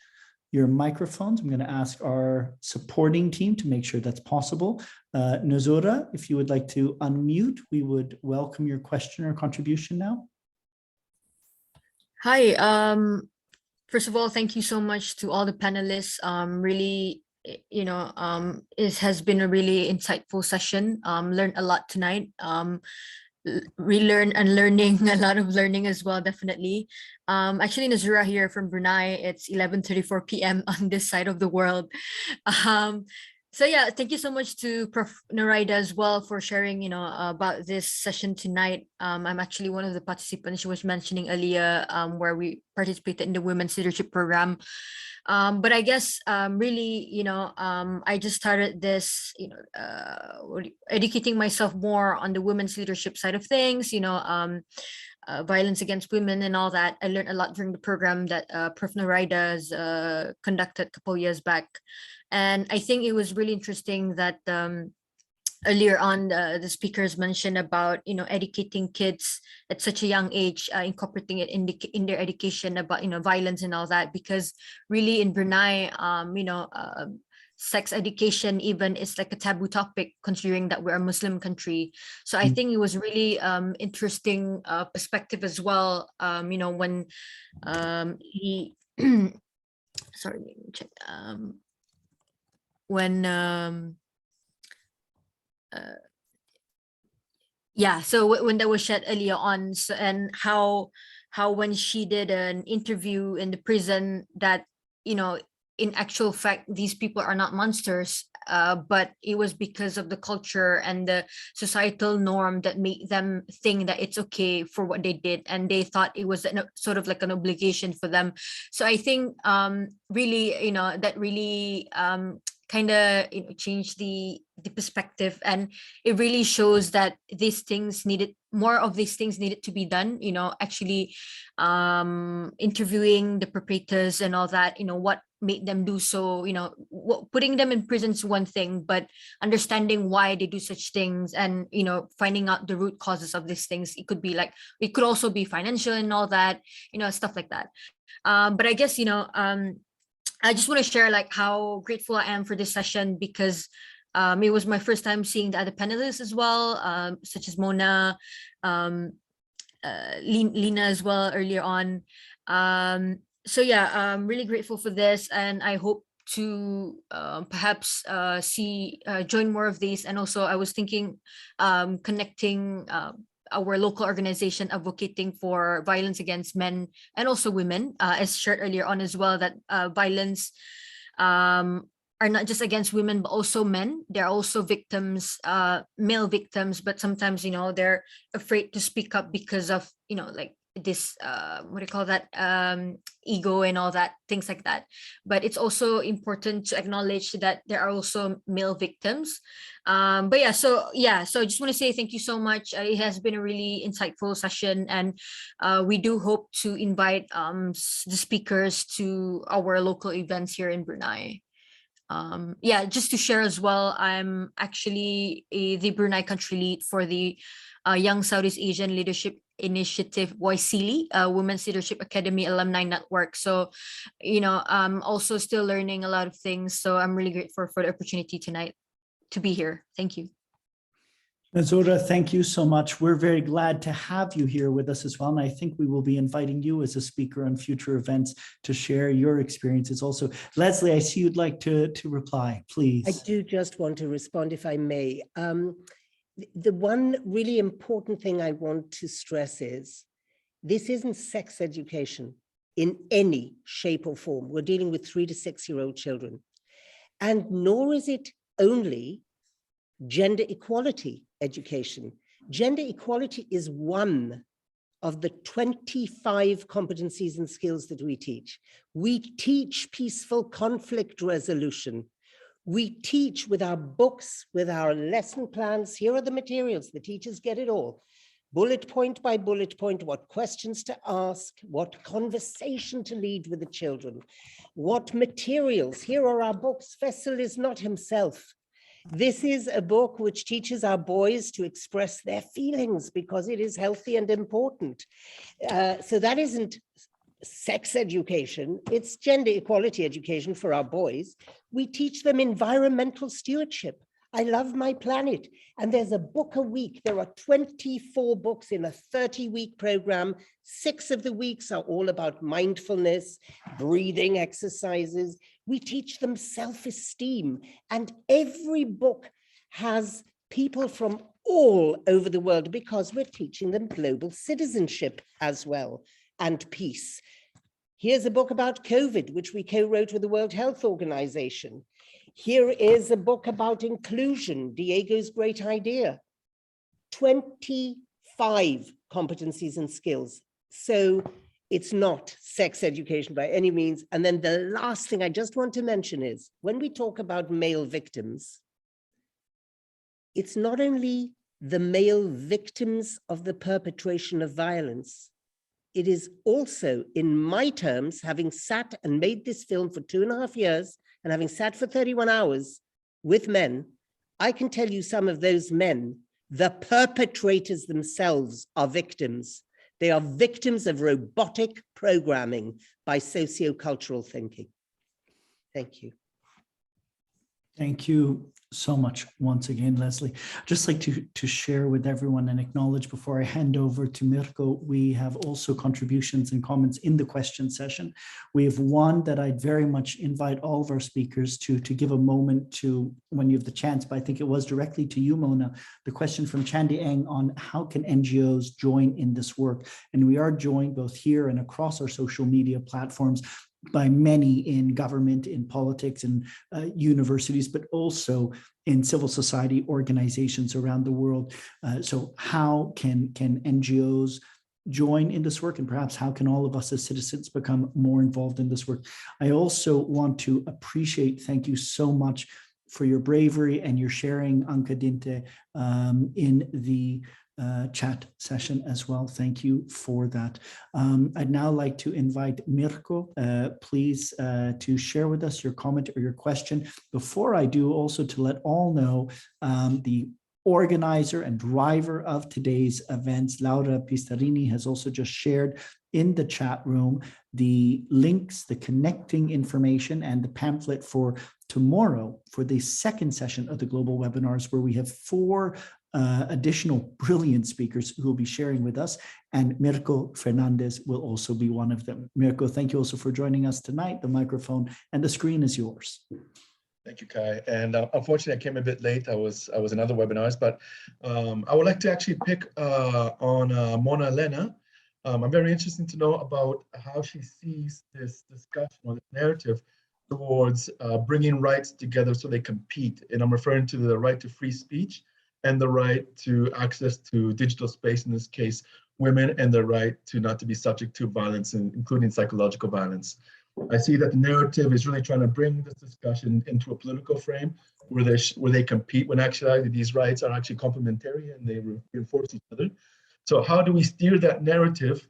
your microphones. I'm going to ask our supporting team to make sure that's possible. Nazura, if you would like to unmute, we would welcome your question or contribution now. Hi, first of all, thank you so much to all the panelists. Really, it has been a really insightful session. Learned a lot tonight. Relearn and learning, a lot of learning as well, definitely. Actually, Nazura here from Brunei. It's 11:34 p.m. on this side of the world. So yeah, thank you so much to Prof. Nuraida as well for sharing, about this session tonight. I'm actually one of the participants she was mentioning earlier, where we participated in the Women's Leadership Program. But I guess really, I just started this, educating myself more on the women's leadership side of things, violence against women and all that. I learned a lot during the program that Prof. Nuraida has conducted a couple years back. And I think it was really interesting that earlier on the speakers mentioned about, educating kids at such a young age, incorporating it in their education about, violence and all that, because really in Brunei, sex education even is like a taboo topic, considering that we're a Muslim country. So I think it was really interesting perspective as well, when he, sorry, let me check. So when that was shared earlier on, so, and how when she did an interview in the prison that, in actual fact, these people are not monsters, but it was because of the culture and the societal norm that made them think that it's okay for what they did, and they thought it was sort of like an obligation for them. So I think really, that really kind of changed the perspective, and it really shows that more of these things needed to be done, actually interviewing the perpetrators and all that, what made them do so, putting them in prison is one thing, but understanding why they do such things and, finding out the root causes of these things. It could also be financial and all that, stuff like that. But I guess, I just want to share like how grateful I am for this session, because it was my first time seeing the other panelists as well, such as Mona, Lina as well earlier on. So yeah, I'm really grateful for this, and I hope to perhaps join more of these. And also I was thinking connecting our local organization advocating for violence against men and also women, as shared earlier on as well, that violence are not just against women, but also men. They're also victims, male victims, but sometimes, they're afraid to speak up because of, like this what do you call that, ego and all that, things like that. But it's also important to acknowledge that there are also male victims. But so I just want to say thank you so much. It has been a really insightful session, and we do hope to invite the speakers to our local events here in Brunei. Just to share as well, I'm actually the Brunei country lead for the Young Southeast Asian Leadership Initiative, YSEALI, Women's Leadership Academy Alumni Network. So, I'm also still learning a lot of things. So I'm really grateful for the opportunity tonight to be here. Thank you. Nazora, thank you so much. We're very glad to have you here with us as well. And I think we will be inviting you as a speaker on future events to share your experiences also. Leslie, I see you'd like to reply, please. I do just want to respond, if I may. The one really important thing I want to stress is this isn't sex education in any shape or form. We're dealing with 3 to 6-year-old children. And nor is it only gender equality education. Gender equality is one of the 25 competencies and skills that we teach. We teach peaceful conflict resolution. We teach with our books, with our lesson plans. Here are the materials. The teachers get it all. Bullet point by bullet point, what questions to ask, what conversation to lead with the children, what materials. Here are our books. Faisal is not himself. This is a book which teaches our boys to express their feelings because it is healthy and important. So that isn't sex education, it's gender equality education for our boys. We teach them environmental stewardship. I love my planet. And there's a book a week. There are 24 books in a 30-week program. 6 of the weeks are all about mindfulness, breathing exercises. We teach them self-esteem. And every book has people from all over the world because we're teaching them global citizenship as well, and peace. Here's a book about COVID, which we co-wrote with the World Health Organization. Here is a book about inclusion, Diego's great idea. 25 competencies and skills. So it's not sex education by any means. And then the last thing I just want to mention is when we talk about male victims, it's not only the male victims of the perpetration of violence, it is also, in my terms, having sat and made this film for 2.5 years and having sat for 31 hours with men, I can tell you some of those men, the perpetrators themselves are victims. They are victims of robotic programming by sociocultural thinking. Thank you. Thank you so much once again, Leslie. I'd just like to share with everyone and acknowledge before I hand over to Mirko, we have also contributions and comments in the question session. We have one that I'd very much invite all of our speakers to give a moment to when you have the chance, but I think it was directly to you, Mona, the question from Chandy Eng on how can NGOs join in this work? And we are joined both here and across our social media platforms by many in government, in politics, and universities, but also in civil society organizations around the world. So how can NGOs join in this work, and perhaps how can all of us as citizens become more involved in this work? I also want to thank you so much for your bravery and your sharing, Anka Dinte, in the chat session as well. Thank you for that. I'd now like to invite Mirko, please, to share with us your comment or your question. Before I do, also to let all know, the organizer and driver of today's events, Laura Pistarini, has also just shared in the chat room the links, the connecting information, and the pamphlet for tomorrow for the second session of the global webinars, where we have 4 additional brilliant speakers who will be sharing with us, and Mirko Fernandez will also be one of them. Mirko, thank you also for joining us tonight. The microphone and the screen is yours. Thank you, Kai. And unfortunately, I came a bit late. I was in other webinars, but I would like to actually pick on Mona Elena. I'm very interested to know about how she sees this discussion or this narrative towards bringing rights together so they compete. And I'm referring to the right to free speech and the right to access to digital space, in this case, women and their right to not to be subject to violence, and including psychological violence. I see that the narrative is really trying to bring this discussion into a political frame where they compete, when actually these rights are actually complementary and they reinforce each other. So how do we steer that narrative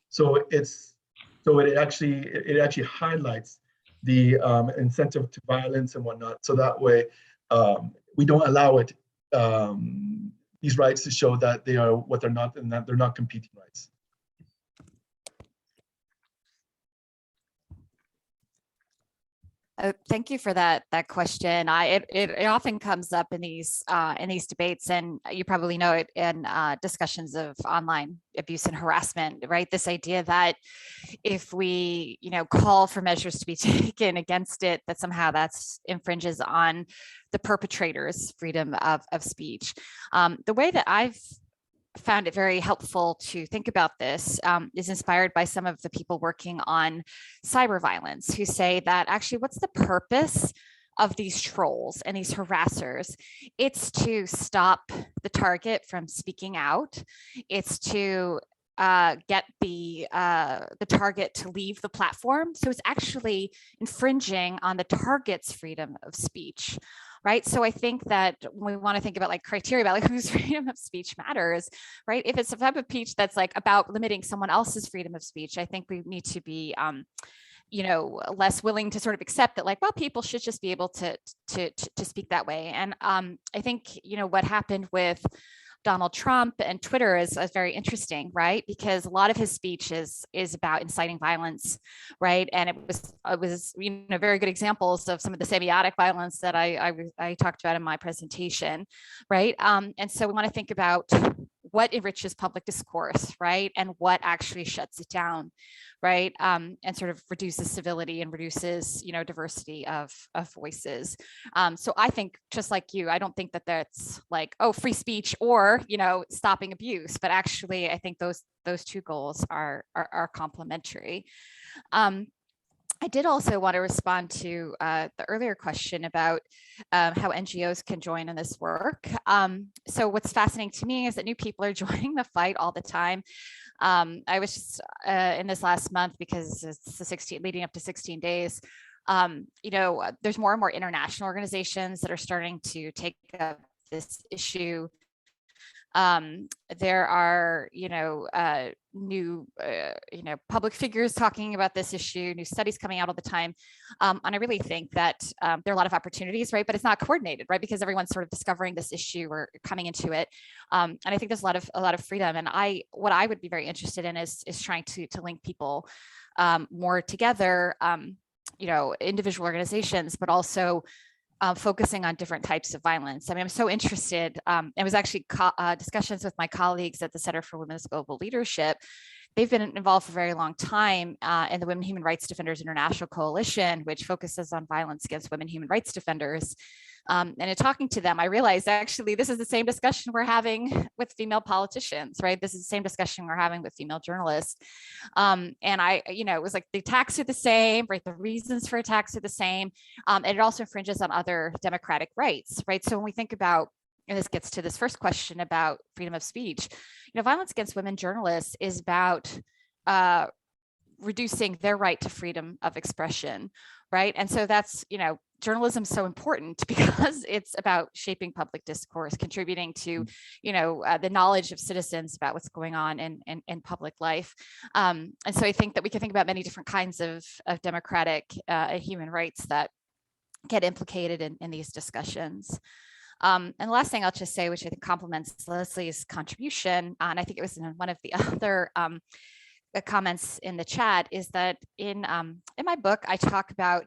so it actually highlights the incentive to violence and whatnot, so that way we don't allow it these rights to show that they are what they're not, and that they're not competing rights. Thank you for that question. It often comes up in these debates, and you probably know it in discussions of online abuse and harassment, right? This idea that if we, call for measures to be taken against it, that somehow that's infringes on the perpetrator's freedom of speech. The way that I've found it very helpful to think about this is inspired by some of the people working on cyber violence, who say that actually what's the purpose of these trolls and these harassers? It's to stop the target from speaking out. It's to get the target to leave the platform. So it's actually infringing on the target's freedom of speech. Right. So I think that when we want to think about criteria about whose freedom of speech matters, right? If it's a type of speech that's about limiting someone else's freedom of speech, I think we need to be, less willing to sort of accept that people should just be able to speak that way. And I think, what happened with Donald Trump and Twitter is very interesting, right? Because a lot of his speech is about inciting violence, right? And it was very good examples of some of the semiotic violence that I talked about in my presentation, right? And so we want to think about what enriches public discourse, right? And what actually shuts it down, right? And sort of reduces civility and reduces, diversity of voices. So I think, just like you, I don't think that that's free speech or, stopping abuse, but actually I think those two goals are complementary. I did also want to respond to the earlier question about how NGOs can join in this work. So what's fascinating to me is that new people are joining the fight all the time. I was just in this last month, because it's the leading up to 16 days. There's more and more international organizations that are starting to take up this issue. There are, new, public figures talking about this issue, new studies coming out all the time. And I really think that there are a lot of opportunities, right? But it's not coordinated, right? Because everyone's sort of discovering this issue or coming into it. And I think there's a lot of freedom. And what I would be very interested in is trying to link people more together, individual organizations, but also focusing on different types of violence. I mean, I'm so interested. It was actually discussions with my colleagues at the Center for Women's Global Leadership. They've been involved for a very long time in the Women Human Rights Defenders International Coalition, which focuses on violence against women human rights defenders. And in talking to them, I realized actually this is the same discussion we're having with female politicians, right? This is the same discussion we're having with female journalists. And it was the attacks are the same, right? The reasons for attacks are the same. And it also infringes on other democratic rights, right? So when we think about, and this gets to this first question about freedom of speech, violence against women journalists is about reducing their right to freedom of expression, right? And so that's, journalism is so important because it's about shaping public discourse, contributing to, the knowledge of citizens about what's going on in public life. And so I think that we can think about many different kinds of democratic human rights that get implicated in these discussions. And the last thing I'll just say, which I think complements Leslie's contribution, and I think it was in one of the other comments in the chat, is that in my book, I talk about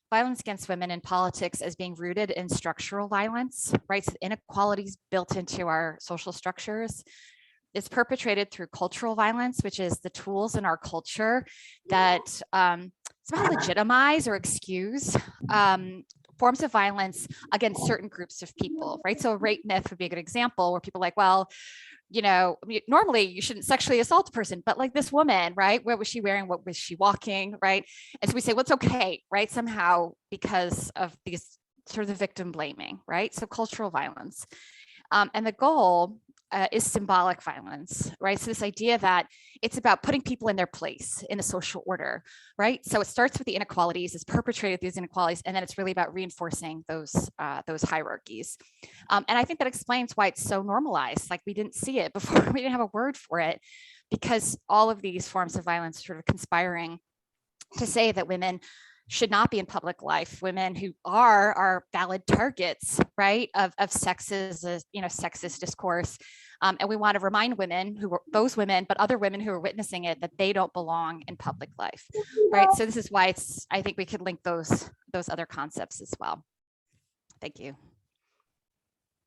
violence against women in politics as being rooted in structural violence, right? So inequalities built into our social structures. It's perpetrated through cultural violence, which is the tools in our culture that somehow legitimize or excuse forms of violence against certain groups of people, right? So a rape myth would be a good example, where people are like, well, normally you shouldn't sexually assault a person, but this woman, right? What was she wearing? What was she walking, right? And so we say, well, it's okay, right? Somehow because of these sort of the victim blaming, right? So cultural violence. And the goal is symbolic violence, right? So this idea that it's about putting people in their place in a social order, right? So it starts with the inequalities, it's perpetrated these inequalities, and then it's really about reinforcing those hierarchies. And I think that explains why it's so normalized. Like we didn't see it before, we didn't have a word for it, because all of these forms of violence sort of conspiring to say that women should not be in public life. Women who are valid targets, right, of sexist, sexist discourse. And we want to remind women those women, but other women who are witnessing it, that they don't belong in public life, right? So this is why I think we could link those other concepts as well. Thank you.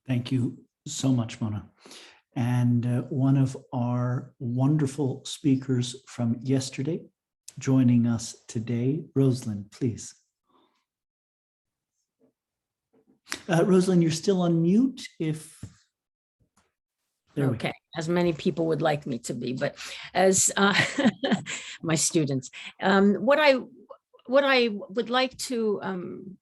Thank you so much, Mona. And one of our wonderful speakers from yesterday, joining us today, Rosalind, please. Rosalind, you're still on mute if... Okay, as many people would like me to be, but as my students, what I would like to,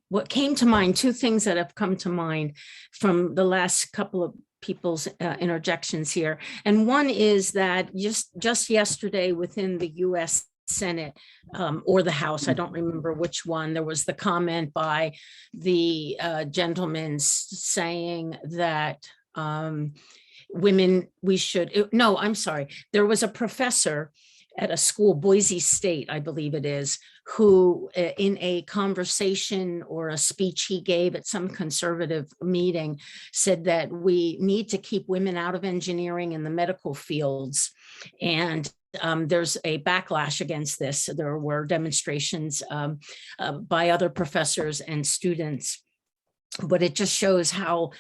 what came to mind, two things that have come to mind from the last couple of people's interjections here. And one is that just yesterday within the US Senate or the House, I don't remember which one, there was the comment by the gentleman saying that women, there was a professor at a school, Boise State, I believe it is, who in a conversation or a speech he gave at some conservative meeting said that we need to keep women out of engineering and the medical fields. And there's a backlash against this. There were demonstrations by other professors and students, but it just shows how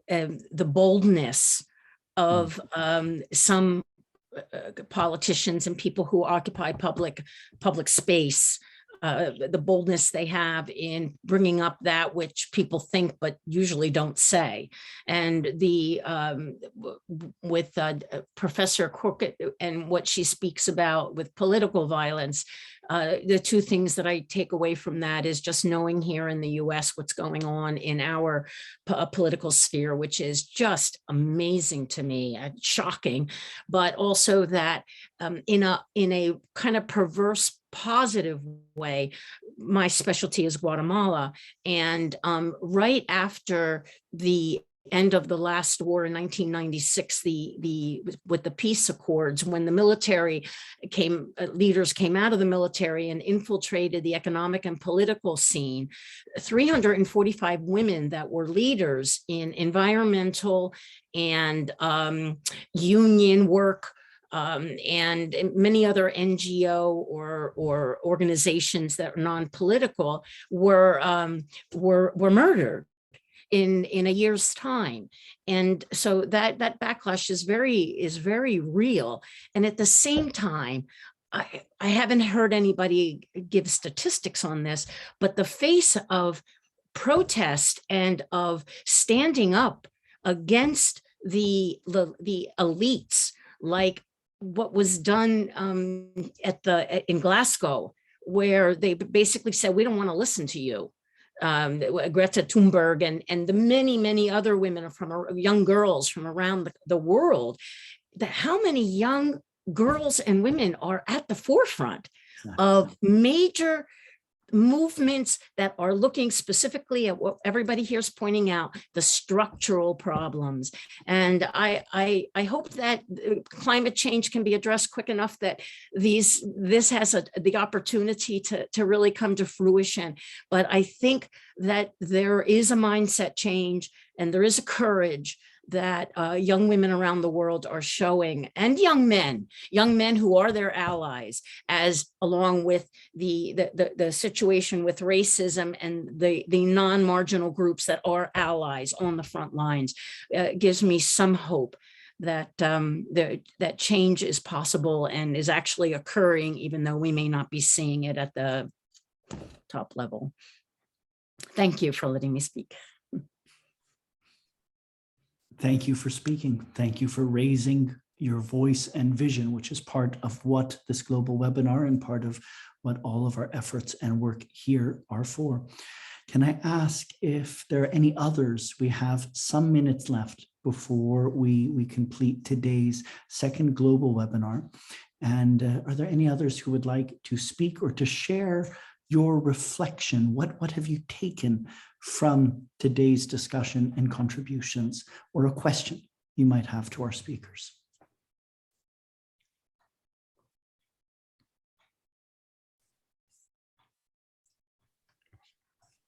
the boldness of some politicians and people who occupy public space, the boldness they have in bringing up that which people think but usually don't say. And with Professor Crooked and what she speaks about with political violence, the two things that I take away from that is just knowing here in the US what's going on in our political sphere, which is just amazing to me, shocking, but also that in a kind of perverse positive way, my specialty is Guatemala. And right after the end of the last war in 1996, with the peace accords, when the military leaders came out of the military and infiltrated the economic and political scene, 345 women that were leaders in environmental and union work and many other NGO or organizations that are non-political were murdered in a year's time. And so that backlash is very real. And at the same time, I haven't heard anybody give statistics on this, but the face of protest and of standing up against the elites, like what was done in Glasgow, where they basically said, we don't want to listen to you. Greta Thunberg and the many other women from young girls from around the world, that how many young girls and women are at the forefront of major movements that are looking specifically at what everybody here is pointing out, the structural problems. And I hope that climate change can be addressed quick enough that this has the opportunity to really come to fruition. But I think that there is a mindset change and there is a courage that young women around the world are showing, and young men who are their allies, as along with the situation with racism and the non-marginal groups that are allies on the front lines, gives me some hope that that change is possible and is actually occurring, even though we may not be seeing it at the top level. Thank you for letting me speak. Thank you for speaking. Thank you for raising your voice and vision, which is part of what this global webinar and part of what all of our efforts and work here are for. Can I ask if there are any others? We have some minutes left before we complete today's second global webinar? And are there any others who would like to speak or to share your reflection? What have you taken from today's discussion and contributions, or a question you might have to our speakers?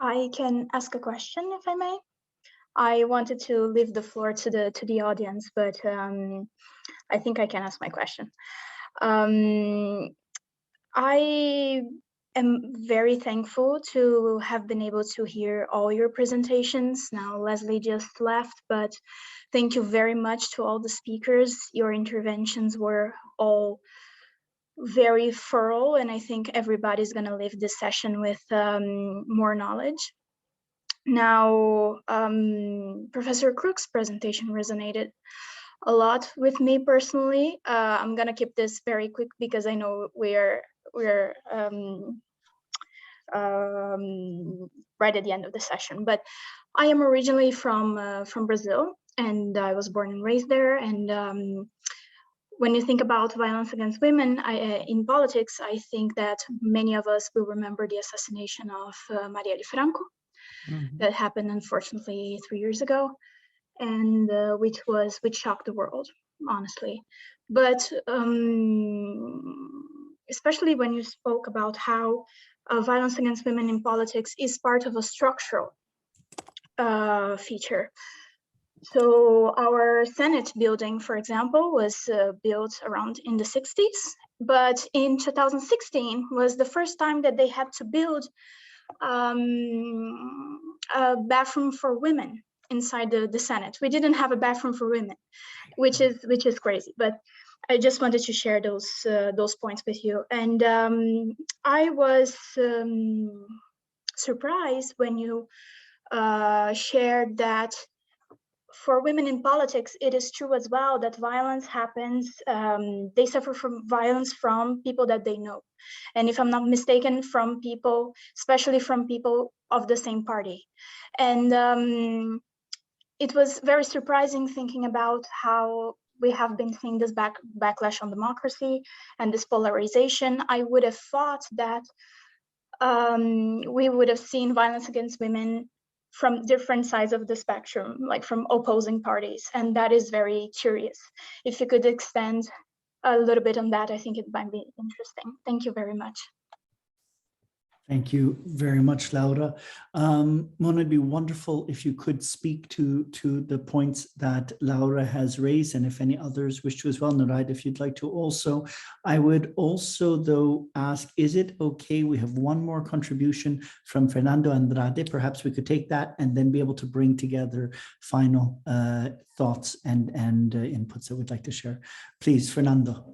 I can ask a question, if I may. I wanted to leave the floor to the audience, but I think I can ask my question. I am very thankful to have been able to hear all your presentations. Now Leslie just left, but thank you very much to all the speakers. Your interventions were all very thorough, and I think everybody's going to leave this session with more knowledge. Now, Professor Crook's presentation resonated a lot with me personally. I'm going to keep this very quick because I know we're right at the end of the session. But I am originally from Brazil, and I was born and raised there. And when you think about violence against women in politics, I think that many of us will remember the assassination of Marielle Franco. That happened, unfortunately, 3 years ago, and which shocked the world, honestly. But especially when you spoke about how violence against women in politics is part of a structural feature. So our Senate building, for example, was built around in the 60s, but in 2016 was the first time that they had to build a bathroom for women inside the Senate. We didn't have a bathroom for women, which is crazy. But I just wanted to share those points with you. And I was surprised when you shared that for women in politics, it is true as well that violence happens. They suffer from violence from people that they know. And if I'm not mistaken, from people, especially from people of the same party. And it was very surprising thinking about how we have been seeing this backlash on democracy and this polarization. I would have thought that we would have seen violence against women from different sides of the spectrum, like from opposing parties. And that is very curious. If you could extend a little bit on that, I think it might be interesting. Thank you very much. Thank you very much, Laura. Mona, it'd be wonderful if you could speak to the points that Laura has raised, and if any others wish to as well. Noraida, if you'd like to also. I would also, though, ask, is it okay? We have one more contribution from Fernando Andrade. Perhaps we could take that and then be able to bring together final thoughts and inputs that we'd like to share. Please, Fernando.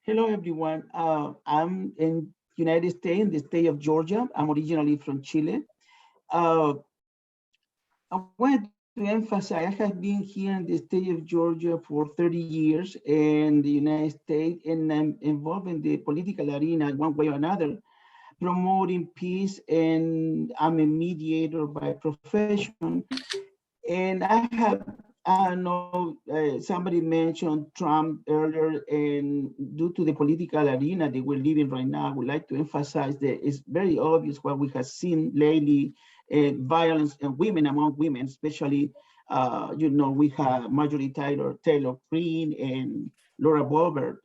Hello, everyone. I'm in United States, in the state of Georgia. I'm originally from Chile. I wanted to emphasize, I have been here in the state of Georgia for 30 years in the United States, and I'm involved in the political arena one way or another, promoting peace, and I'm a mediator by profession. And I know somebody mentioned Trump earlier, and due to the political arena that we're living right now, I would like to emphasize that it's very obvious what we have seen lately, violence and women among women, especially, we have Marjorie Taylor Greene and Laura Boebert.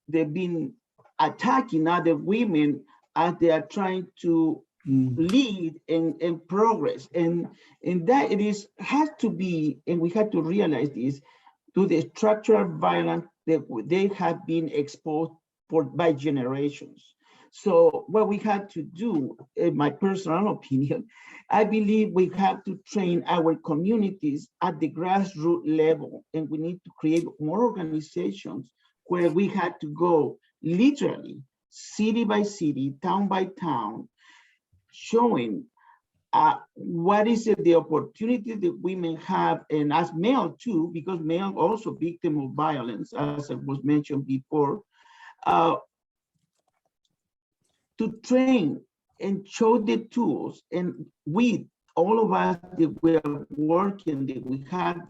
They've been attacking other women as they are trying to lead in progress, and that it has to be, and we have to realize this, to the structural violence that they have been exposed for by generations. So what we have to do, in my personal opinion, I believe we have to train our communities at the grassroots level, and we need to create more organizations where we had to go literally city by city, town by town, showing what is the opportunity that women have, and as male too, because male also victim of violence, as was mentioned before, to train and show the tools, and we all of us that we are working, that we have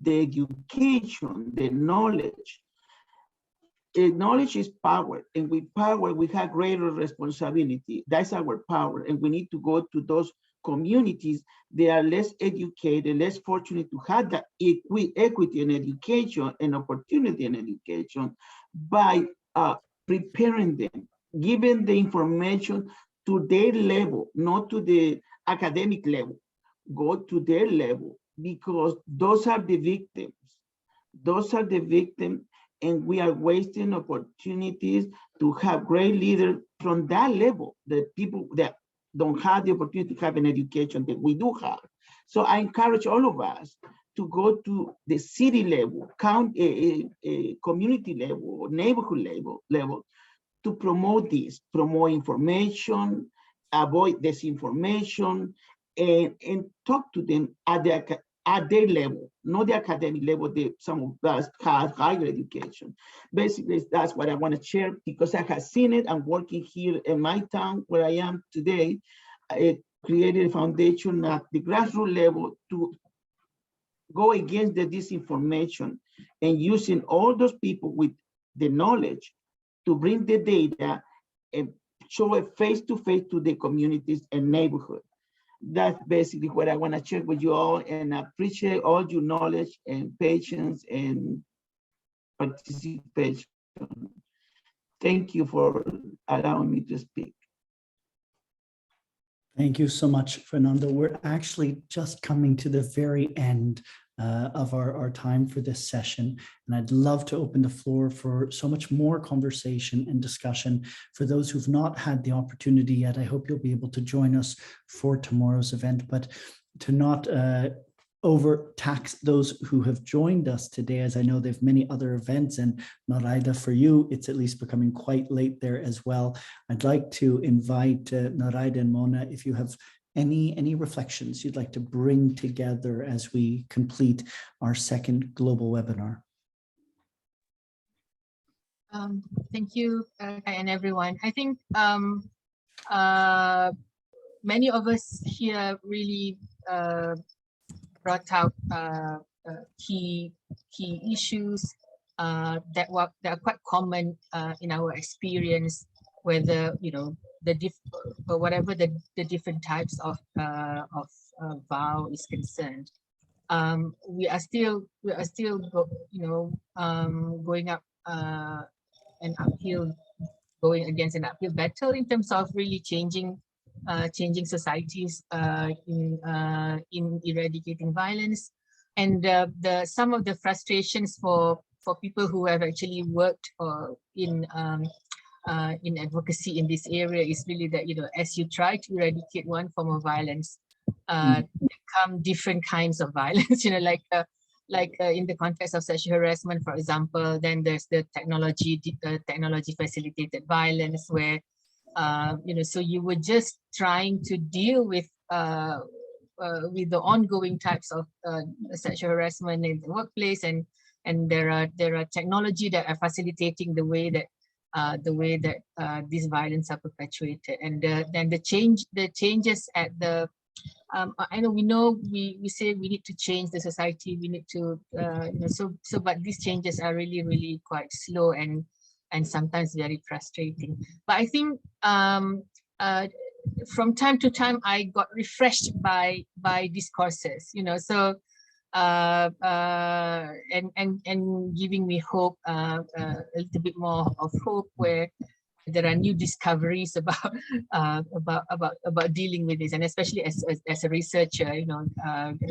the education, the knowledge. Knowledge is power, and with power, we have greater responsibility. That's our power, and we need to go to those communities. They are less educated, less fortunate to have that equity in education and opportunity in education by preparing them, giving the information to their level, not to the academic level. Go to their level, because those are the victims. Those are the victims, and we are wasting opportunities to have great leaders from that level, the people that don't have the opportunity to have an education that we do have. So I encourage all of us to go to the city level, community level, neighborhood level to promote this, promote information, avoid disinformation, and talk to them at their level, not the academic level that some of us have higher education. Basically, that's what I want to share, because I have seen it. I'm working here in my town where I am today. I created a foundation at the grassroots level to go against the disinformation and using all those people with the knowledge to bring the data and show it face-to-face to the communities and neighborhood. That's basically what I want to share with you all, and I appreciate all your knowledge and patience and participation. Thank you for allowing me to speak. Thank you so much, Fernando. We're actually just coming to the very end of our time for this session. And I'd love to open the floor for so much more conversation and discussion. For those who've not had the opportunity yet, I hope you'll be able to join us for tomorrow's event, but to not overtax those who have joined us today, as I know they have many other events, and Noraida, for you, it's at least becoming quite late there as well. I'd like to invite Noraida and Mona, if you have any reflections you'd like to bring together as we complete our second global webinar. Thank you, and everyone. I think many of us here really brought out key issues that are quite common in our experience, whether whatever the different types of vow is concerned. We are still going up going against an uphill battle in terms of really changing societies in eradicating violence, and some of the frustrations for people who have actually worked in advocacy in this area is really that, as you try to eradicate one form of violence, there come different kinds of violence, like in the context of sexual harassment, for example. Then there's the technology facilitated violence, where so you were just trying to deal with the ongoing types of sexual harassment in the workplace, and there are technology that are facilitating the way that these violence are perpetuated, and then the changes at the I know we say we need to change the society, we need to but these changes are really quite slow and sometimes very frustrating. But I think from time to time I got refreshed by discourses, so and giving me hope, a little bit more of hope, where there are new discoveries about dealing with this, and especially as a researcher,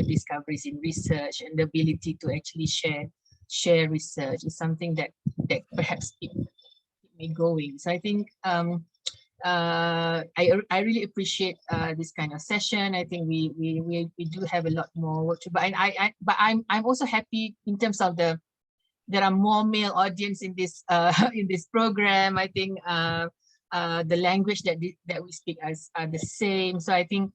discoveries in research and the ability to actually share research is something that perhaps keep me going. So I think I really appreciate this kind of session. I think we do have a lot more work to, but I'm also happy in terms of there are more male audience in this program. I think the language that we speak are the same. So I think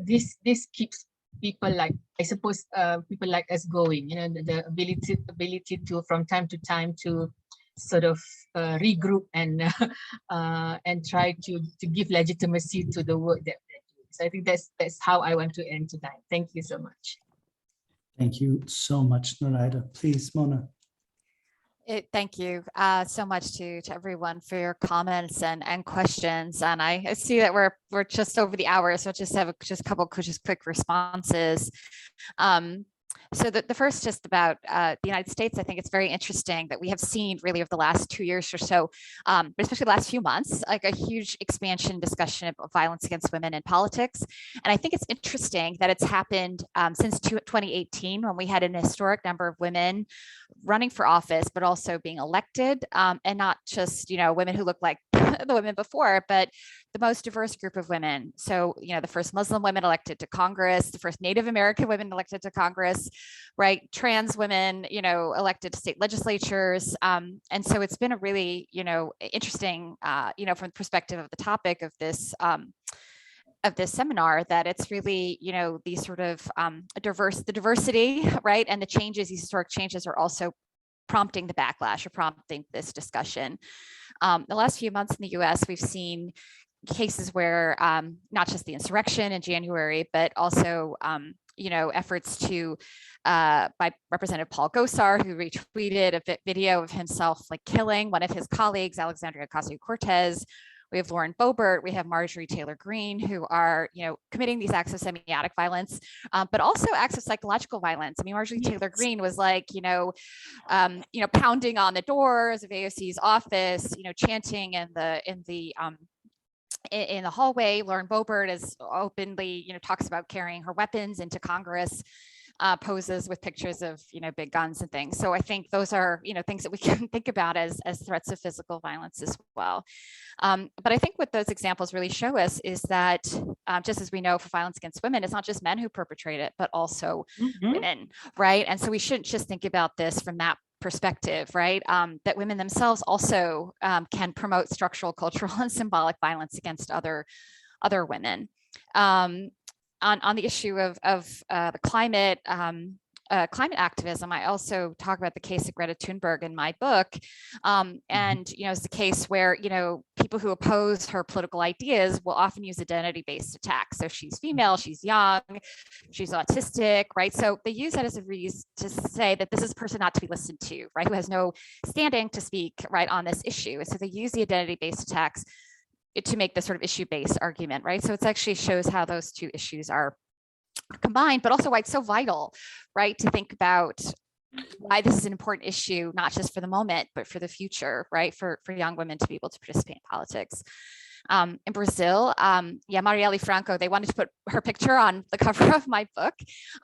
this keeps people like, I suppose, people like us going. The ability to from time to time to sort of regroup and try to give legitimacy to the work that we do. So I think that's how I want to end tonight. Thank you so much. Thank you so much, Noraida. Please, Mona. Thank you so much to everyone for your comments and questions. And I see that we're just over the hour, so I'll just have a couple quick responses. So the first just about the United States, I think it's very interesting that we have seen really over the last 2 years or so, but especially the last few months, like a huge expansion discussion of violence against women in politics. And I think it's interesting that it's happened since 2018, when we had an historic number of women running for office, but also being elected, and not just, women who look like the women before, but the most diverse group of women. So, the first Muslim women elected to Congress, the first Native American women elected to Congress, right? Trans women, elected to state legislatures. And so it's been a really, interesting, from the perspective of the topic of this seminar, that it's really, these sort of the diversity, right? And the changes, these historic changes are also prompting the backlash or prompting this discussion. The last few months in the US, we've seen cases where not just the insurrection in January, but also, efforts to, by Representative Paul Gosar, who retweeted a video of himself like killing one of his colleagues, Alexandria Ocasio-Cortez. We have Lauren Boebert, we have Marjorie Taylor Greene, who are, committing these acts of semiotic violence, but also acts of psychological violence. I mean, Marjorie Taylor Greene was like, pounding on the doors of AOC's office, chanting in the hallway. Lauren Boebert is openly, talks about carrying her weapons into Congress, poses with pictures of, big guns and things. So I think those are, things that we can think about as threats of physical violence as well. But I think what those examples really show us is that, just as we know for violence against women, it's not just men who perpetrate it, but also women, right? And so we shouldn't just think about this from that perspective, right? That women themselves also can promote structural, cultural, and symbolic violence against other women. On the issue of the climate activism, I also talk about the case of Greta Thunberg in my book. And, it's the case where, people who oppose her political ideas will often use identity-based attacks. So she's female, she's young, she's autistic, right? So they use that as a reason to say that this is a person not to be listened to, right? Who has no standing to speak, right, on this issue. And so they use the identity-based attacks to make this sort of issue-based argument, right? So it actually shows how those two issues are combined, but also why it's so vital, right, to think about why this is an important issue, not just for the moment, but for the future, right, for young women to be able to participate in politics. In Brazil, Marielle Franco, they wanted to put her picture on the cover of my book.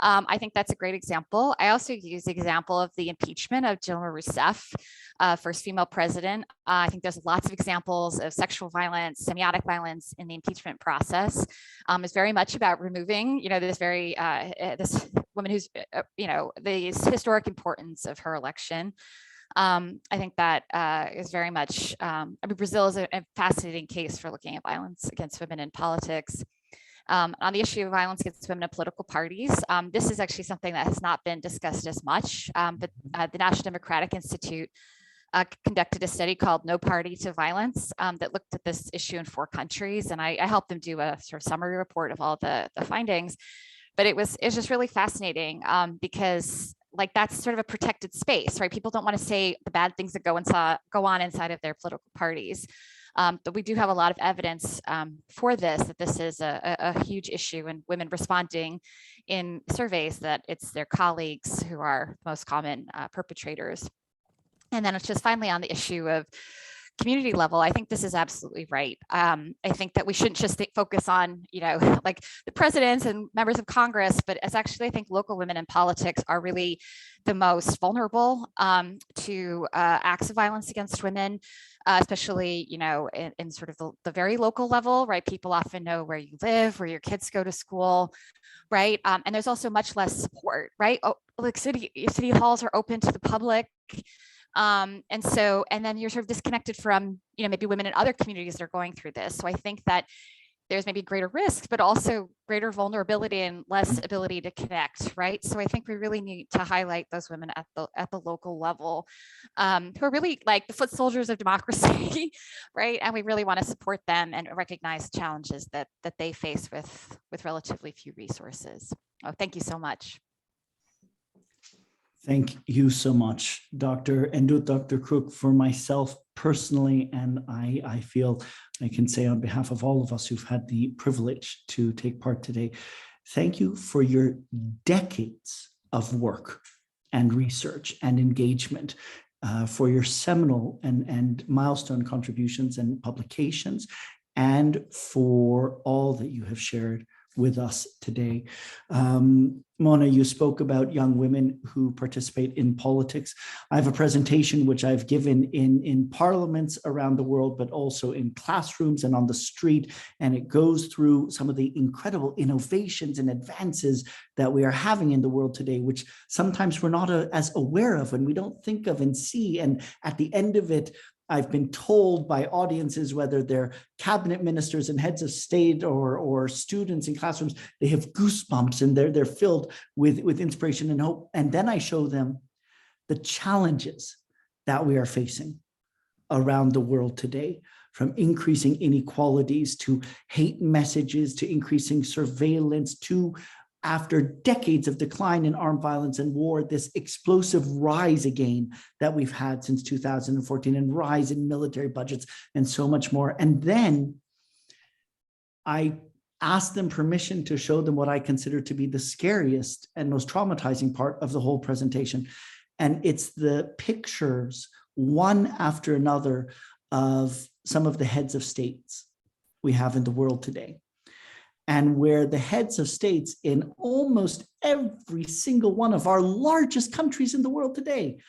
I think that's a great example. I also use the example of the impeachment of Dilma Rousseff, first female president. I think there's lots of examples of sexual violence, semiotic violence in the impeachment process. It's very much about removing, this woman who's, the historic importance of her election. I think that is very much, Brazil is a fascinating case for looking at violence against women in politics. On the issue of violence against women in political parties, this is actually something that has not been discussed as much, but the National Democratic Institute conducted a study called No Party to Violence that looked at this issue in 4 countries. And I helped them do a sort of summary report of all the findings. But it's just really fascinating because that's sort of a protected space, right? People don't want to say the bad things that go on inside of their political parties. But we do have a lot of evidence for this, that this is a huge issue, and women responding in surveys that it's their colleagues who are the most common perpetrators. And then it's just finally on the issue of community level, I think this is absolutely right. I think that we shouldn't just focus on, like the presidents and members of Congress, but it's actually, I think local women in politics are really the most vulnerable to acts of violence against women, especially, in sort of the very local level, right? People often know where you live, where your kids go to school, right? And there's also much less support, right? Like city halls are open to the public. And then you're sort of disconnected from, maybe women in other communities that are going through this. So I think that there's maybe greater risks, but also greater vulnerability and less ability to connect, right? So I think we really need to highlight those women at the local level, who are really like the foot soldiers of democracy, right? And we really want to support them and recognize challenges that they face with relatively few resources. Oh, thank you so much. Thank you so much, Dr. Endut, Dr. Crook. For myself personally, and I feel I can say on behalf of all of us who've had the privilege to take part today, thank you for your decades of work and research and engagement, for your seminal and milestone contributions and publications, and for all that you have shared with us today. Mona, you spoke about young women who participate in politics. I have a presentation which I've given in parliaments around the world, but also in classrooms and on the street. And it goes through some of the incredible innovations and advances that we are having in the world today, which sometimes we're not as aware of and we don't think of and see. And at the end of it, I've been told by audiences, whether they're cabinet ministers and heads of state or students in classrooms, they have goosebumps and they're filled with inspiration and hope. And then I show them the challenges that we are facing around the world today, from increasing inequalities to hate messages, to increasing surveillance, to, after decades of decline in armed violence and war, this explosive rise again that we've had since 2014, and rise in military budgets and so much more. And then I asked them permission to show them what I consider to be the scariest and most traumatizing part of the whole presentation. And it's the pictures, one after another, of some of the heads of states we have in the world today. And where the heads of states in almost every single one of our largest countries in the world today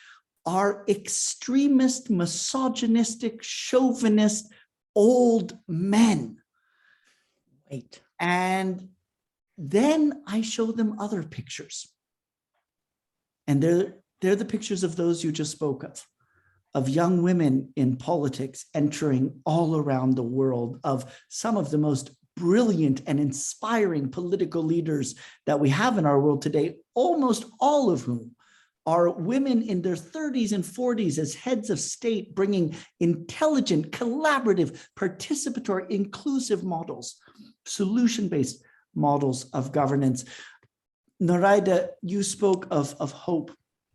are extremist, misogynistic, chauvinist, old men. Wait. And then I show them other pictures. And they're the pictures of those you just spoke of young women in politics entering all around the world, of some of the most brilliant and inspiring political leaders that we have in our world today, almost all of whom are women in their 30s and 40s as heads of state, bringing intelligent, collaborative, participatory, inclusive models, solution-based models of governance. Noraida, you spoke of hope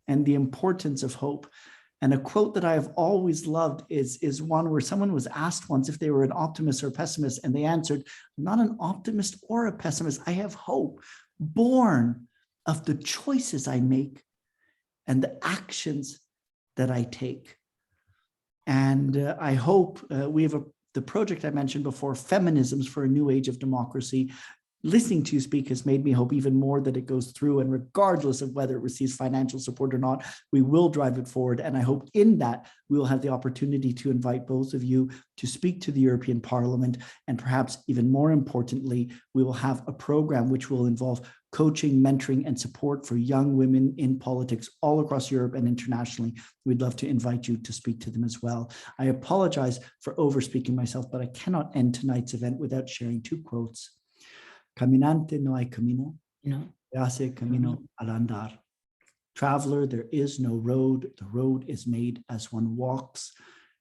and the importance of hope. And a quote that I have always loved is one where someone was asked once if they were an optimist or a pessimist, and they answered, "I'm not an optimist or a pessimist. I have hope, born of the choices I make and the actions that I take." And I hope we have the project I mentioned before, Feminisms for a New Age of Democracy. Listening to you speak has made me hope even more that it goes through, and regardless of whether it receives financial support or not, we will drive it forward. And I hope in that we will have the opportunity to invite both of you to speak to the European Parliament. And perhaps even more importantly, we will have a program which will involve coaching, mentoring, and support for young women in politics all across Europe and internationally. We'd love to invite you to speak to them as well. I apologize for overspeaking myself, but I cannot end tonight's event without sharing two quotes. Caminante no hay camino, hace camino al andar. Traveler, there is no road. The road is made as one walks.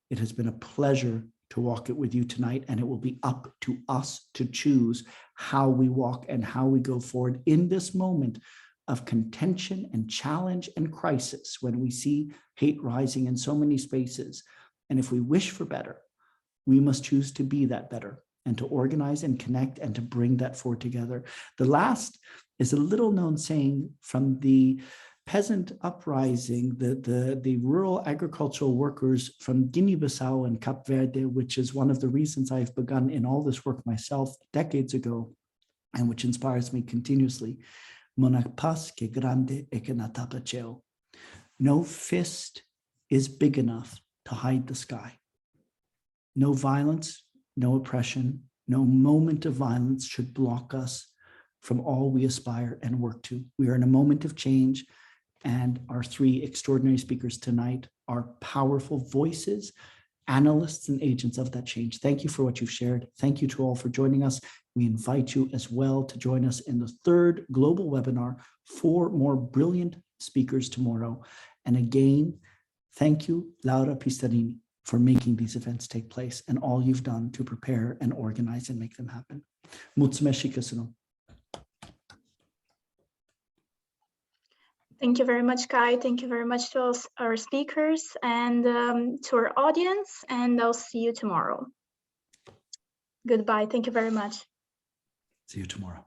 It has been a pleasure to walk it with you tonight, and it will be up to us to choose how we walk and how we go forward in this moment of contention and challenge and crisis, when we see hate rising in so many spaces. And if we wish for better, we must choose to be that better, and to organize and connect and to bring that forward together. The last is a little known saying from the peasant uprising, the rural agricultural workers from Guinea-Bissau and Cape Verde, which is one of the reasons I've begun in all this work myself decades ago, and which inspires me continuously. Mona paz que grande e que na tapacheo. No fist is big enough to hide the sky. No violence, no oppression, no moment of violence should block us from all we aspire and work to. We are in a moment of change, and our three extraordinary speakers tonight are powerful voices analysts and agents of that change. Thank you for what you've shared. Thank you to all for joining us. We invite you as well to join us in the third global webinar, 4 more brilliant speakers tomorrow. And again, thank you, Laura Pistarini, for making these events take place and all you've done to prepare and organize and make them happen. Mutsumeshi Kusuno. Thank you very much, Kai. Thank you very much to all our speakers and to our audience, and I'll see you tomorrow. Goodbye. Thank you very much. See you tomorrow.